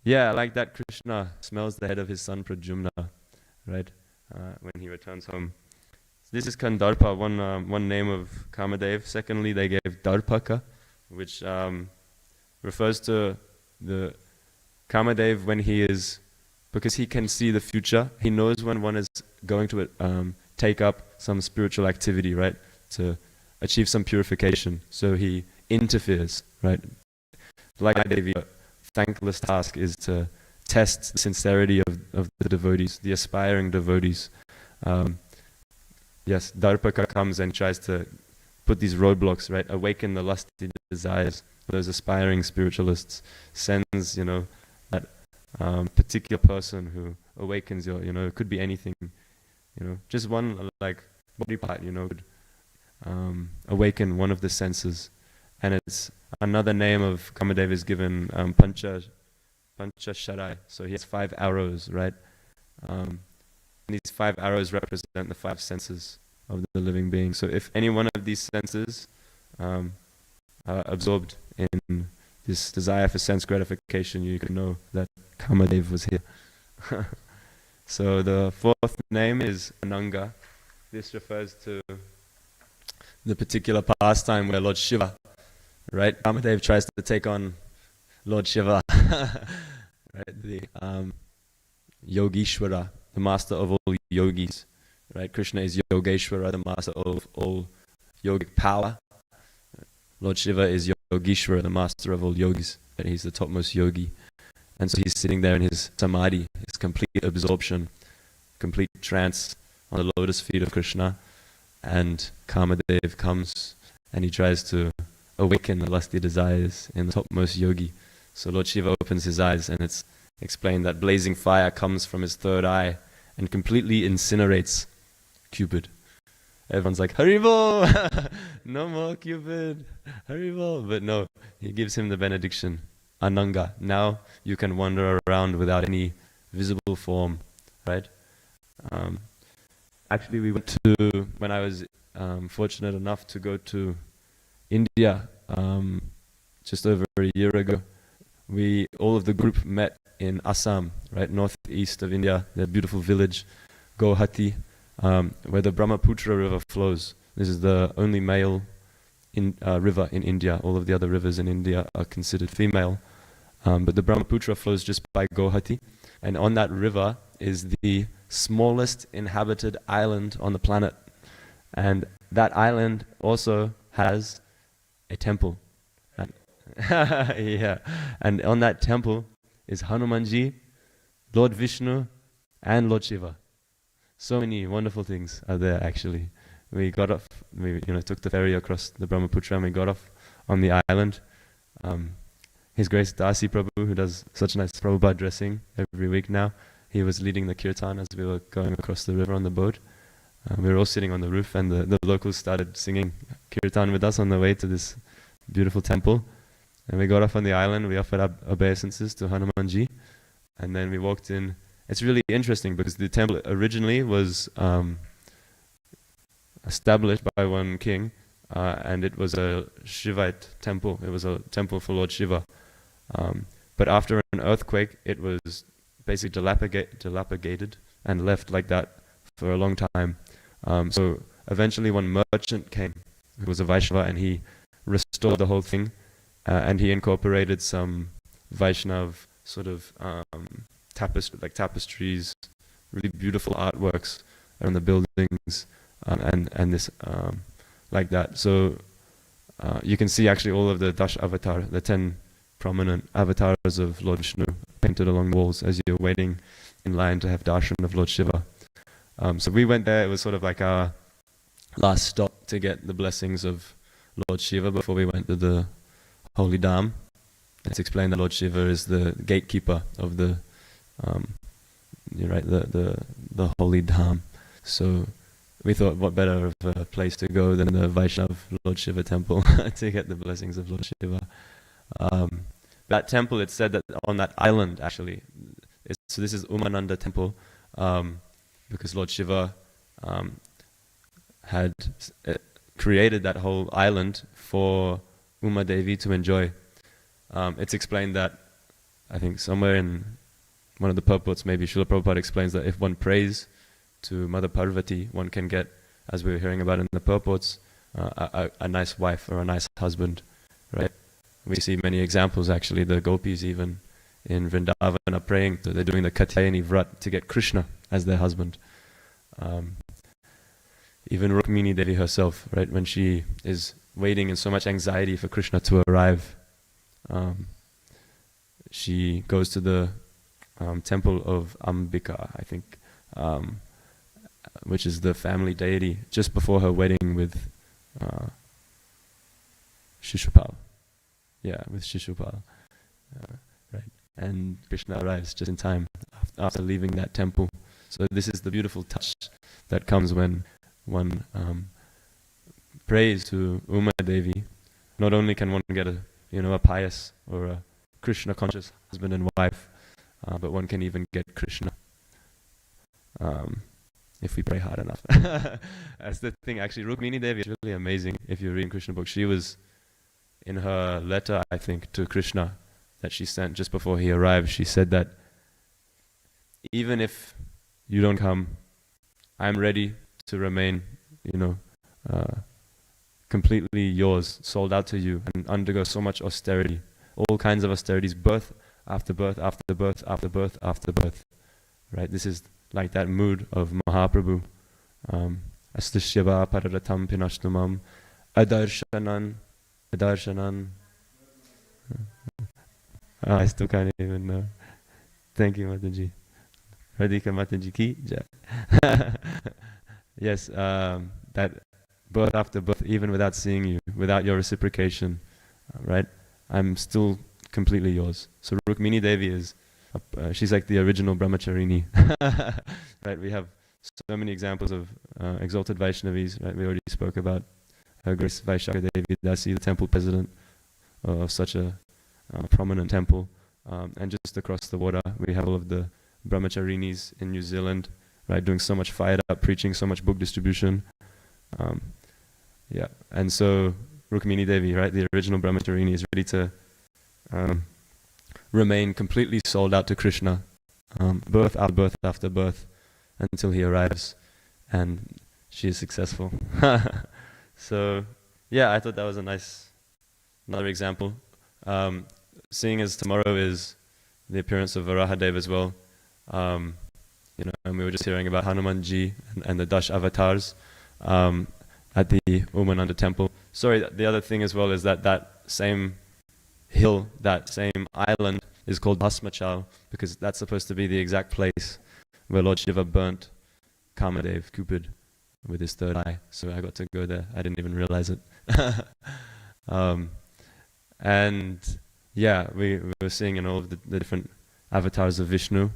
yeah, like that, Krishna smells the head of his son Pradyumna, right? When he returns home. This is Kandarpa, one name of Kamadev. Secondly, they gave Darpaka, which refers to the Kamadev when because he can see the future. He knows when one is going to take up some spiritual activity, right? To achieve some purification. So he interferes, right? Like Devi, a thankless task is to test the sincerity of the devotees, the aspiring devotees. Yes, Darpaka comes and tries to put these roadblocks, right? Awaken the lusty desires of those aspiring spiritualists. Sends, that particular person who awakens your, it could be anything, just one like body part, could awaken one of the senses. And it's another name of Kamadev is given Pancha Sharai. So he has 5 arrows, right? And these 5 arrows represent the 5 senses of the living being. So if any one of these senses are absorbed in this desire for sense gratification, you can know that Kamadev was here. So the 4th name is Ananga. This refers to the particular pastime where Lord Shiva, right? Kamadev tries to take on Lord Shiva, right? The Yogishwara, the master of all yogis, right? Krishna is Yogeshwara, the master of all yogic power. Lord Shiva is Yogishwara, the master of all yogis, right? He's the topmost yogi. And so he's sitting there in his samadhi, his complete absorption, complete trance on the lotus feet of Krishna. And Kamadev comes and he tries to awaken the lusty desires in the topmost yogi. So Lord Shiva opens his eyes and it's explained that blazing fire comes from his 3rd eye and completely incinerates Cupid. Everyone's like, Haribol! No more Cupid! Haribol! But no, he gives him the benediction. Ananga. Now you can wander around without any visible form, right? Actually, we went to, when I was fortunate enough to go to India just over a year ago, all of the group met in Assam, right, northeast of India, the beautiful village, Guwahati, where the Brahmaputra river flows. This is the only male river in India. All of the other rivers in India are considered female. But the Brahmaputra flows just by Guwahati. And on that river is the smallest inhabited island on the planet. And that island also has a temple. Yeah. And on that temple is Hanumanji, Lord Vishnu, and Lord Shiva. So many wonderful things are there actually. We got off, took the ferry across the Brahmaputra and we got off on the island. His Grace Dasi Prabhu, who does such nice Prabhupada dressing every week now, he was leading the kirtan as we were going across the river on the boat. We were all sitting on the roof and the locals started singing kirtan with us on the way to this beautiful temple. And we got off on the island, we offered up obeisances to Hanumanji, and then we walked in. It's really interesting because the temple originally was established by one king, and it was a Shivite temple. It was a temple for Lord Shiva. But after an earthquake, it was basically dilapidated and left like that for a long time. So eventually one merchant came who was a Vaishnava, and he restored the whole thing, and he incorporated some Vaishnav sort of tapestries, really beautiful artworks around the buildings, and this like that. So you can see actually all of the Dash avatar, the 10 prominent avatars of Lord Vishnu painted along the walls as you're waiting in line to have darshan of Lord Shiva. So we went there. It was sort of like our last stop to get the blessings of Lord Shiva before we went to the Holy Dham. It's explained that Lord Shiva is the gatekeeper of the the Holy Dham. So we thought, what better of a place to go than the Vaishnav Lord Shiva temple to get the blessings of Lord Shiva. That temple, it's said that on that island actually, so this is Umananda temple, because Lord Shiva had created that whole island for Uma Devi to enjoy. It's explained that, I think somewhere in one of the purports, maybe Srila Prabhupada explains that if one prays to Mother Parvati, one can get, as we were hearing about in the purports, a nice wife or a nice husband, right? We see many examples actually. The gopis even in Vrindavan are praying, they're doing the Katyayani Vrat to get Krishna as their husband. Even Rukmini Devi herself, right, when she is waiting in so much anxiety for Krishna to arrive, she goes to the temple of Ambika, I think, which is the family deity, just before her wedding with Shishupal. Yeah, with Shishupal. Right. And Krishna arrives just in time after leaving that temple. So this is the beautiful touch that comes when one prays to Uma Devi. Not only can one get a pious or a Krishna conscious husband and wife, but one can even get Krishna if we pray hard enough. That's the thing. Actually, Rukmini Devi is really amazing. If you read Krishna books, she was in her letter, I think, to Krishna that she sent just before he arrived. She said that even if you don't come, I'm ready to remain, completely yours, sold out to you, and undergo so much austerity, all kinds of austerities, birth after birth, after birth, after birth, after birth. Right? This is like that mood of Mahaprabhu. Astishyava pararatam pinashtumam adarshanan. I still can't even know. Thank you, Mataji. Radhika Mataji ki jai. Yes, that birth after birth, even without seeing you, without your reciprocation, right? I'm still completely yours. So Rukmini Devi is, she's like the original Brahmacharini. Right? We have so many examples of exalted Vaishnavis. Right? We already spoke about Her Grace Vaishaka Devi Dasi, the temple president of such a prominent temple. And just across the water, we have all of the Brahmacharinis in New Zealand, right, doing so much fired up preaching, so much book distribution. Yeah, and so Rukmini Devi, right, the original Brahmacharini, is ready to remain completely sold out to Krishna, birth after birth after birth, until he arrives, and she is successful. So, yeah, I thought that was another example. Seeing as tomorrow is the appearance of Varahadev as well, and we were just hearing about Hanumanji and the Dash avatars at the Umananda temple. Sorry, the other thing as well is that same hill, that same island is called Bhasmachal, because that's supposed to be the exact place where Lord Shiva burnt Kamadev, Cupid, with his third eye. So I got to go there. I didn't even realize it. And yeah, we were seeing in all of the different avatars of Vishnu.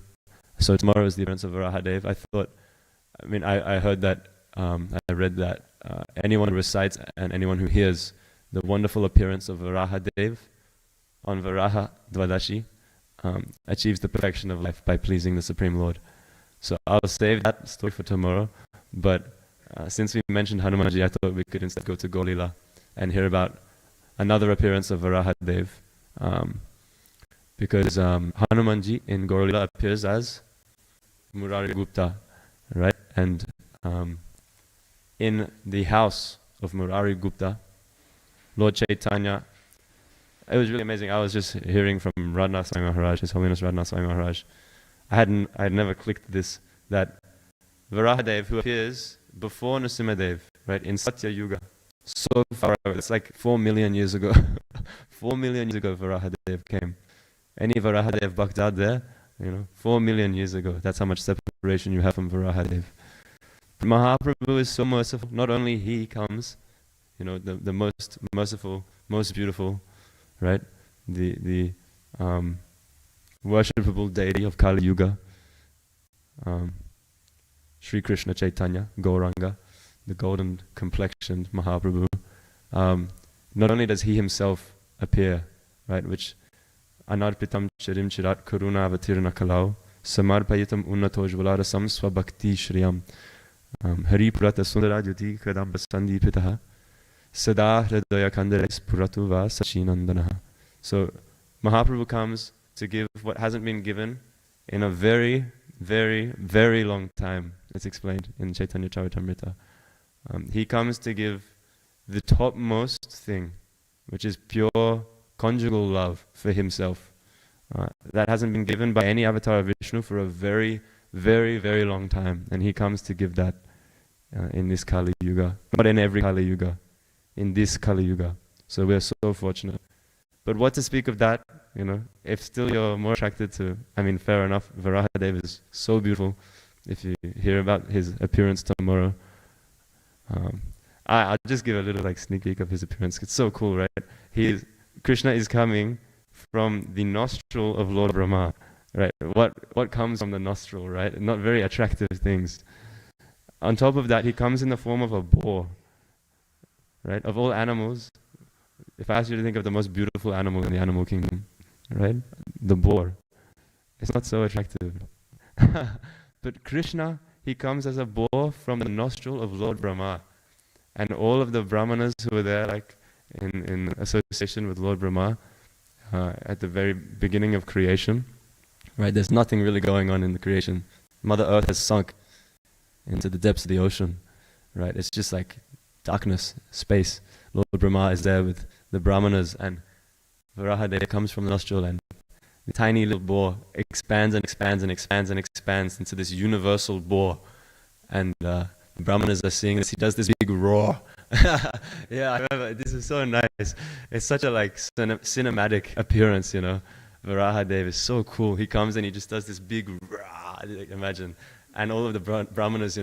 So tomorrow is the appearance of Varahadev. I heard that, I read that anyone who recites and anyone who hears the wonderful appearance of Varahadev on Varaha Dvadashi achieves the perfection of life by pleasing the Supreme Lord. So I'll save that story for tomorrow, but since we mentioned Hanumanji, I thought we could instead go to Golila and hear about another appearance of Varahadev because Hanumanji in Gaurlila appears as Murari Gupta, right? And in the house of Murari Gupta, Lord Chaitanya, it was really amazing. I was just hearing from Radhanath Swami Maharaj, His Holiness Radhanath Swami Maharaj. I had never clicked this, that Varahadev, who appears before Nrsimhadev, right, in Satya Yuga, so far ago, it's like 4 million years ago. 4 million years ago Varahadev came. Any Varahadev Bhakta there, 4 million years ago. That's how much separation you have from Varahadev. Mahaprabhu is so merciful. Not only he comes, the most merciful, most beautiful, right? The worshipable deity of Kali Yuga, Sri Krishna Chaitanya, Gauranga, the golden complexioned Mahaprabhu. Not only does he himself appear, right, which Anarpitam Chirim Chirat Karuna Avatirna Kalau Samarpayitam Unnatojvalarasam Swabhakti Shriyam Hari Purata Sundara Yuti Kadam Basandipitaha Sada Hridaya Kandares Puratu Va Sachinandanaha. So Mahaprabhu comes to give what hasn't been given in a very, very, very long time. It's explained in Chaitanya Charitamrita. He comes to give the topmost thing, which is pure conjugal love for himself. That hasn't been given by any avatar of Vishnu for a very, very, very long time. And he comes to give that in this Kali Yuga. Not in every Kali Yuga, in this Kali Yuga. So we're so fortunate. But what to speak of that, if still you're more attracted to, fair enough, Varahadev is so beautiful. If you hear about his appearance tomorrow, I'll just give a little sneak peek of his appearance. It's so cool, right? Krishna is coming from the nostril of Lord Brahma, right? What comes from the nostril, right? Not very attractive things. On top of that, he comes in the form of a boar, right? Of all animals, if I ask you to think of the most beautiful animal in the animal kingdom, right? The boar. It's not so attractive. But Krishna, he comes as a boar from the nostril of Lord Brahma. And all of the Brahmanas who were there, in association with Lord Brahma, at the very beginning of creation, right? There's nothing really going on in the creation. Mother Earth has sunk into the depths of the ocean, right? It's just like darkness, space. Lord Brahma is there with the Brahmanas, and Varahadev comes from the nostril, and the tiny little boar expands and expands and expands and expands into this universal boar. And the Brahmanas are seeing this. He does this big roar. Yeah, I remember. This is so nice. It's such a cinematic appearance, Varahadev is so cool. He comes and he just does this big roar. Imagine. And all of the Brahmanas,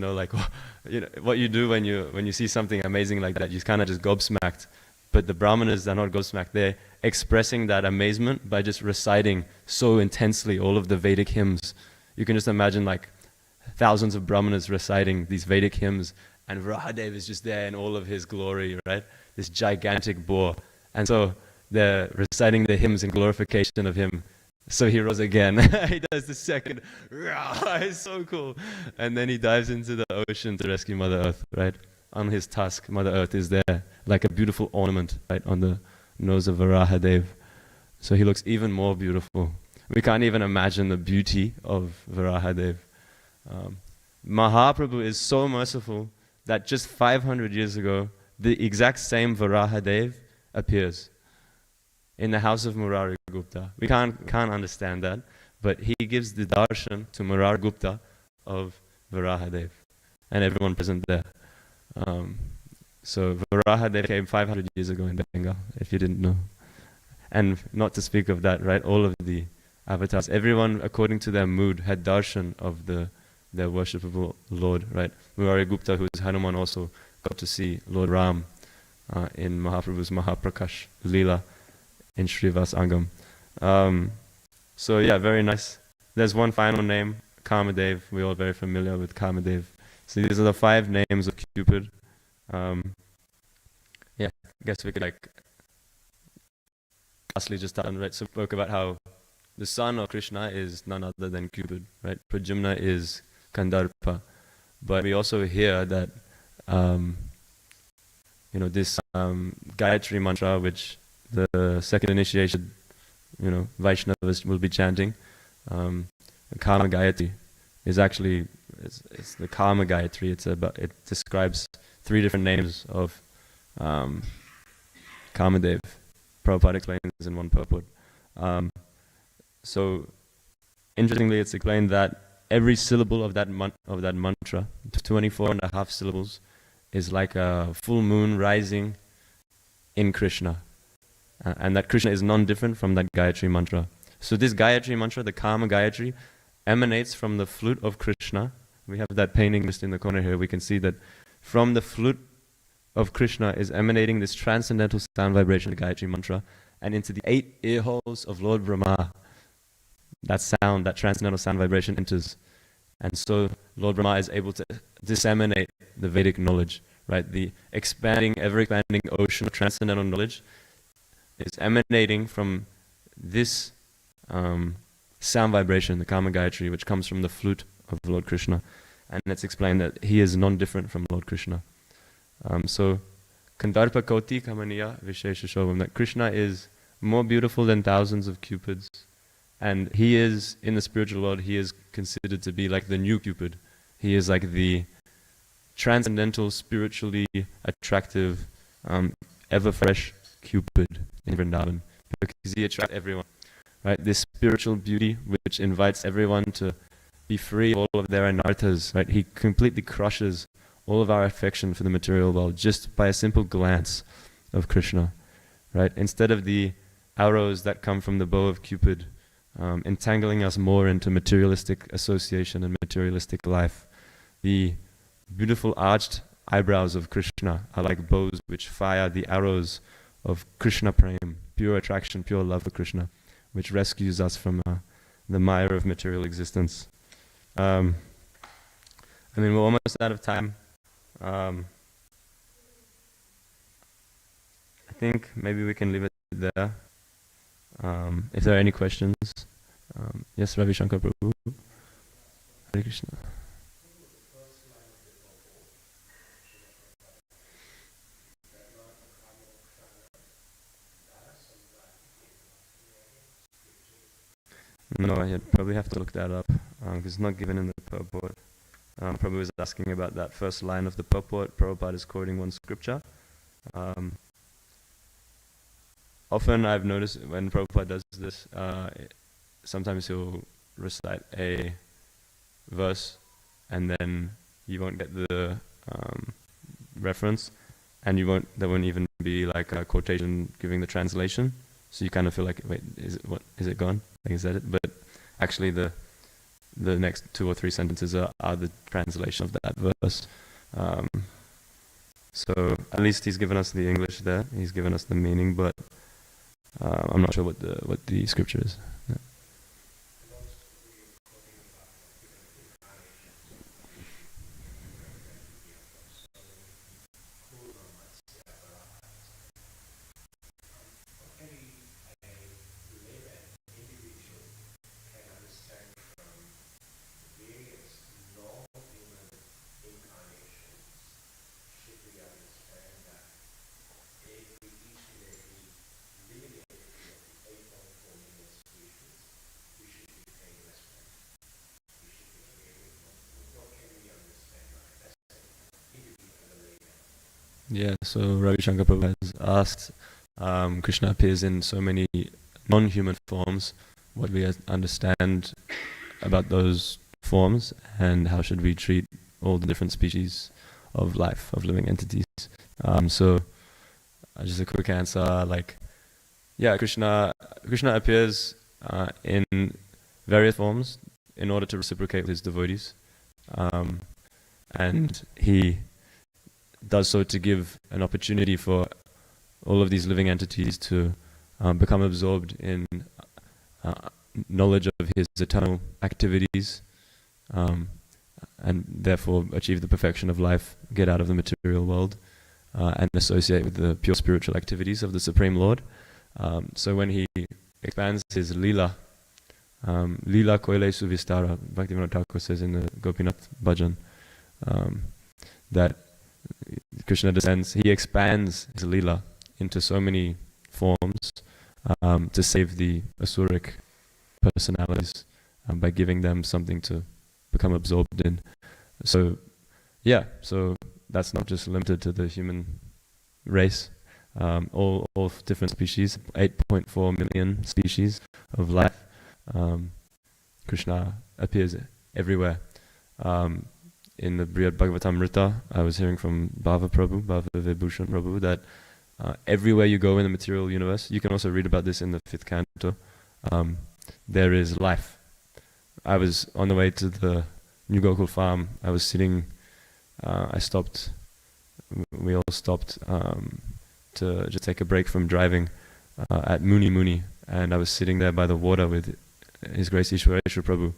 what you do when you see something amazing like that, you kind of just gobsmacked. But the Brahmanas are not gobsmacked. They're expressing that amazement by just reciting so intensely all of the Vedic hymns. You can just imagine thousands of Brahmanas reciting these Vedic hymns, and Varahadev is just there in all of his glory, right? This gigantic boar. And so they're reciting the hymns in glorification of him. So he rose again. He does the second. It's so cool. And then he dives into the ocean to rescue Mother Earth, right? On his tusk, Mother Earth is there, like a beautiful ornament, right, on the nose of Varahadev. So he looks even more beautiful. We can't even imagine the beauty of Varahadev. Mahaprabhu is so merciful that just 500 years ago, the exact same Varahadev appears in the house of Murari Gupta. We can't understand that, but he gives the darshan to Murari Gupta of Varahadev and everyone present there. So Varahadev came 500 years ago in Bengal, if you didn't know. And not to speak of that, right? All of the avatars, everyone according to their mood had darshan of their worshipable Lord, right? Murari Gupta, who is Hanuman, also got to see Lord Ram in Mahaprabhu's Mahaprakash Leela in Srivas Angam. So yeah, very nice. There's one final name, Kamadev. We're all very familiar with Kamadev. So these are the 5 names of Cupid. Yeah, I guess we could lastly just start on, right? So we spoke about how the son of Krishna is none other than Cupid, right? Pradyumna is Kandarpa. But we also hear that, this Gayatri mantra, which the second initiation Vaishnavas will be chanting. Karma Gayatri is actually it's the Karma Gayatri. It describes 3 different names of Kamadev. Prabhupada explains in one purport. So interestingly, it's explained that every syllable of that mantra, 24.5 syllables, is like a full moon rising in Krishna. And that Krishna is non-different from that Gayatri mantra. So this Gayatri mantra, the Karma Gayatri, emanates from the flute of Krishna. We have that painting just in the corner here. We can see that from the flute of Krishna is emanating this transcendental sound vibration, the Gayatri mantra, and into the 8 ear holes of Lord Brahma. That sound, that transcendental sound vibration enters. And so Lord Brahma is able to disseminate the Vedic knowledge, right? The ever-expanding ocean of transcendental knowledge is emanating from this sound vibration, the Karma Gayatri, which comes from the flute of Lord Krishna. And it's explained that he is non-different from Lord Krishna. So, Kandarpa Koti Kamaniya Vishesha Shobham, that Krishna is more beautiful than thousands of cupids. And he is, in the spiritual world, he is considered to be like the new Cupid. He is like the transcendental, spiritually attractive, ever-fresh Cupid in Vrindavan. Because he attracts everyone. Right? This spiritual beauty which invites everyone to be free of all of their anarthas. Right? He completely crushes all of our affection for the material world just by a simple glance of Krishna. Right? Instead of the arrows that come from the bow of Cupid, entangling us more into materialistic association and materialistic life. The beautiful arched eyebrows of Krishna are like bows which fire the arrows of Krishna Prem, pure attraction, pure love for Krishna, which rescues us from the mire of material existence. We're almost out of time. I think maybe we can leave it there. If there are any questions. Yes, Ravi Shankar Prabhu. Hare Krishna. No, I probably have to look that up because it's not given in the purport. Prabhu was asking about that first line of the purport. Prabhupada is quoting one scripture. Often I've noticed when Prabhupada does this, sometimes he'll recite a verse and then you won't get the reference, and there won't even be like a quotation giving the translation. So you kind of feel like, wait, is it gone? Like, is that it? But actually the next 2 or 3 sentences are the translation of that verse. So at least he's given us the English there. He's given us the meaning, but I'm not sure what the scripture is. Yeah. Yeah, so Ravi Shankar Prabhu has asked, Krishna appears in so many non-human forms. What we understand about those forms, and how should we treat all the different species of life, of living entities? So, just a quick answer, Krishna appears in various forms in order to reciprocate with his devotees, and he does so to give an opportunity for all of these living entities to become absorbed in knowledge of his eternal activities, and therefore achieve the perfection of life, get out of the material world, and associate with the pure spiritual activities of the Supreme Lord. So when he expands his lila, lila koile suvistara, Bhaktivinoda Thakur says in the Gopinath Bhajan, that Krishna descends, he expands his lila into so many forms, to save the Asuric personalities by giving them something to become absorbed in. So, yeah, so that's not just limited to the human race. All different species, 8.4 million species of life. Krishna appears everywhere. In the Brihad Bhagavatamrita, I was hearing from Bhava Vibhushan Prabhu, that everywhere you go in the material universe, you can also read about this in the 5th canto, there is life. I was on the way to the New Gokul farm. I was sitting, we all stopped to just take a break from driving at Muni, and I was sitting there by the water with His Grace Ishwareshwar Prabhu.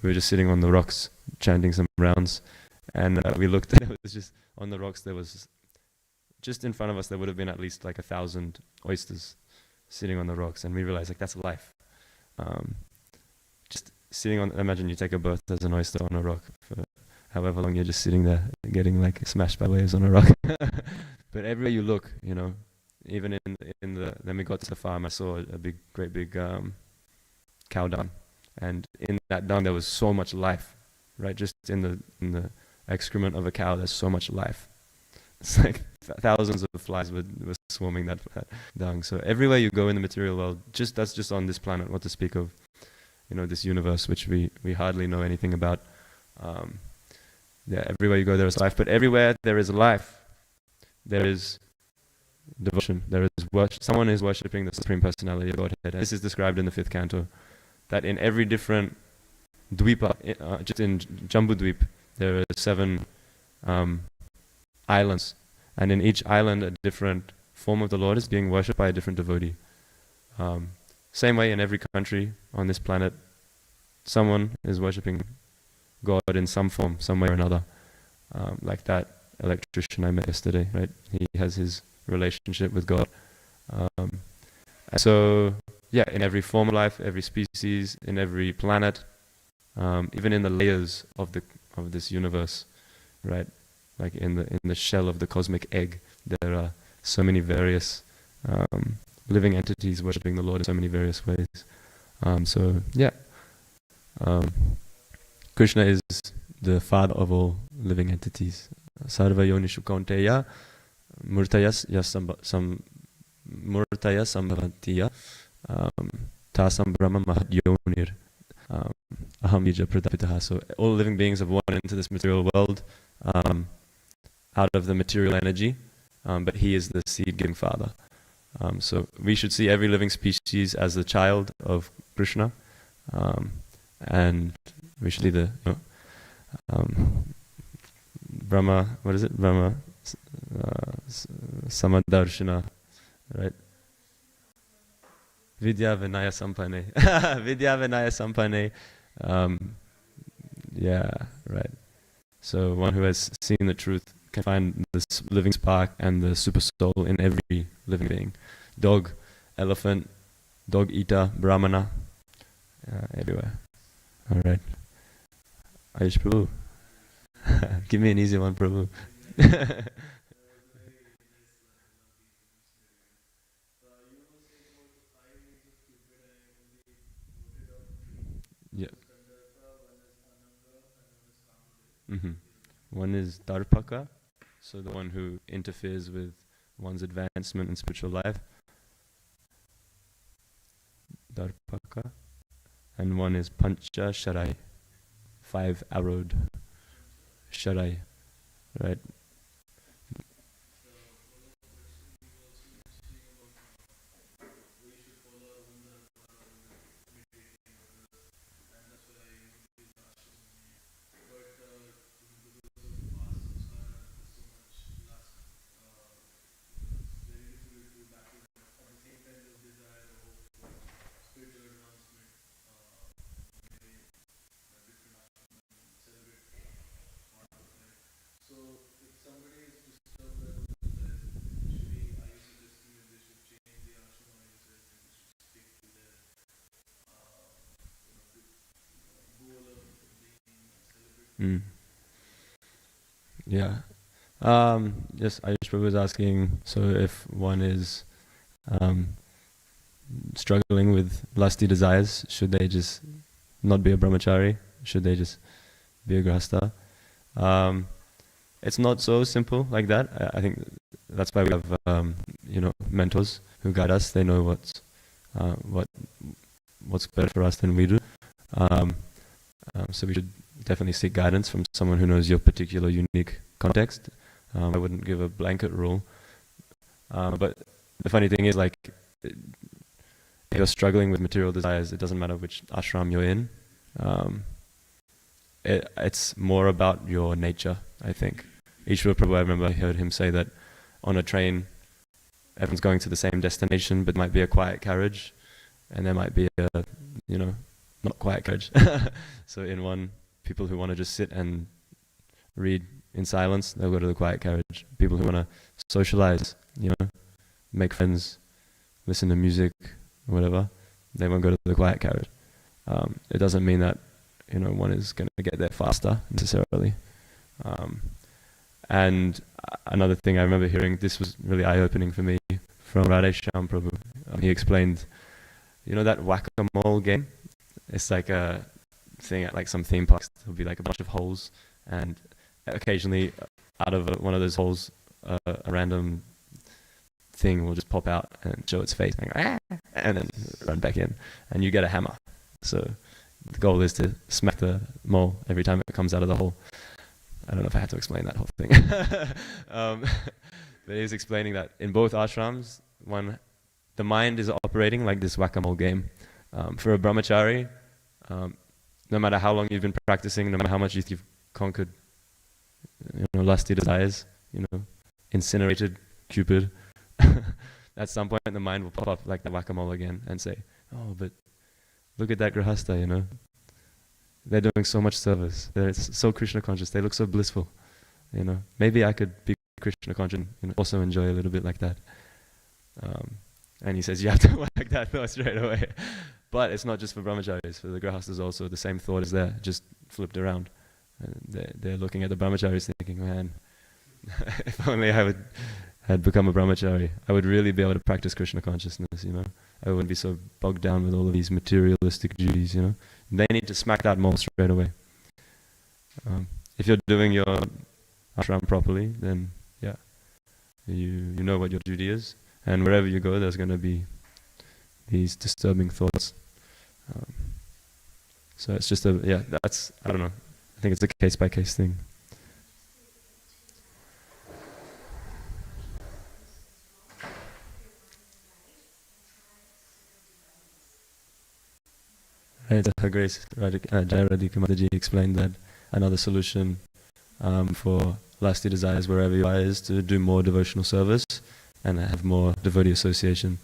We were just sitting on the rocks, chanting some rounds, and we looked, and it was just on the rocks, there was, just in front of us, there would have been at least like 1,000 oysters sitting on the rocks, and we realized, like, that's life. Just sitting on, imagine you take a berth as an oyster on a rock for however long, you're just sitting there getting like smashed by waves on a rock. But everywhere you look, you know, even in the, then we got to the farm, I saw a great big cow dung, and in that dung there was so much life, right? Just in the excrement of a cow, there's so much life. It's like thousands of flies were swarming that dung. So everywhere you go in the material world, that's just on this planet, what to speak of, you know, this universe which we hardly know anything about. Yeah, everywhere you go there is life, but everywhere there is life, there is devotion, there is worship. Someone is worshipping the Supreme Personality of Godhead. And this is described in the 5th canto, that in every different dvipa, just in Jambu Dweep, there are 7 islands, and in each island a different form of the Lord is being worshipped by a different devotee. Same way in every country on this planet, someone is worshipping God in some form, some way or another. Like that electrician I met yesterday, right? He has his relationship with God. And so, yeah, in every form of life, every species, in every planet, even in the layers of this universe, right? Like in the shell of the cosmic egg, there are so many various living entities worshipping the Lord in so many various ways. So yeah, Krishna is the father of all living entities. Sarva yonishu kaunteya murtayas murtaya sambhavantiya tasam brahma mahad yonir aham bija pradapitaha. So all living beings have wandered into this material world out of the material energy, but he is the seed-giving father. So we should see every living species as the child of Krishna, and we should see the Brahma, what is it? Brahma Samadarshana, right? Vidya Vinaya Sampane. Vidya Vinaya Sampane. Yeah, right. So one who has seen the truth can find this living spark and the super soul in every living being. Dog, elephant, dog eater, brahmana, everywhere. All right. Ayush Prabhu. Give me an easy one, Prabhu. Yeah. One is Darpaka, so the one who interferes with one's advancement in spiritual life. Darpaka. And one is Pancha Sharai, 5-arrowed Sharai, right? Yeah. Yes, Ayush Prabhu was asking, so if one is struggling with lusty desires, should they just not be a brahmachari? Should they just be a grihastha? It's not so simple like that. I think that's why we have mentors who guide us. They know what's better for us than we do. So we should definitely seek guidance from someone who knows your particular unique context. I wouldn't give a blanket rule. But the funny thing is, like, if you're struggling with material desires, it doesn't matter which ashram you're in. It's more about your nature, I think. Ishwar Prabhu, I remember I heard him say that on a train, everyone's going to the same destination, but there might be a quiet carriage, and there might be a, not quiet carriage. So in one, people who want to just sit and read in silence, they'll go to the quiet carriage. People who want to socialize, make friends, listen to music, whatever, they won't go to the quiet carriage. It doesn't mean that, one is going to get there faster necessarily. And another thing I remember hearing, this was really eye-opening for me, from Radhesham Prabhu. He explained, that whack-a-mole game? It's like a thing at like some theme parks. There'll be like a bunch of holes, and occasionally out of one of those holes, a random thing will just pop out and show its face, and then run back in, and you get a hammer. So the goal is to smack the mole every time it comes out of the hole. I don't know if I had to explain that whole thing. But he was explaining that in both ashrams, the mind is operating like this whack-a-mole game. For a brahmachari, no matter how long you've been practicing, no matter how much you've conquered lusty desires, incinerated Cupid, at some point the mind will pop up like the whack-a-mole again and say, oh, but look at that grihastha, they're doing so much service. They're so Krishna conscious. They look so blissful. Maybe I could be Krishna conscious and also enjoy a little bit like that. And he says you have to whack that thought straight away. But it's not just for brahmacharis. For the grihasthas also, the same thought is there, just flipped around. And they're looking at the brahmacharis thinking, man, if only I had become a brahmachari, I would really be able to practice Krishna consciousness. I wouldn't be so bogged down with all of these materialistic duties. They need to smack that mole straight away. If you're doing your ashram properly, then you know what your duty is, and wherever you go, there's going to be these disturbing thoughts. So it's just I don't know. I think it's a case-by-case thing. Right, Her Grace Jai Radhika Mataji explained that another solution for lasting desires wherever you are is to do more devotional service and have more devotee association.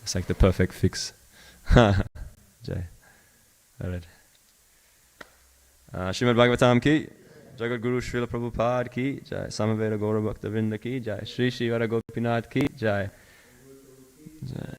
It's like the perfect fix. Jai. Alright. Srimad Bhagavatam ki, Jagat Guru Srila Prabhupada ki, Jai. Samaveda Gaura Bhakta Vrinda ki, Jai. Shri Shri Vara Gopinath ki, Jai. Jai.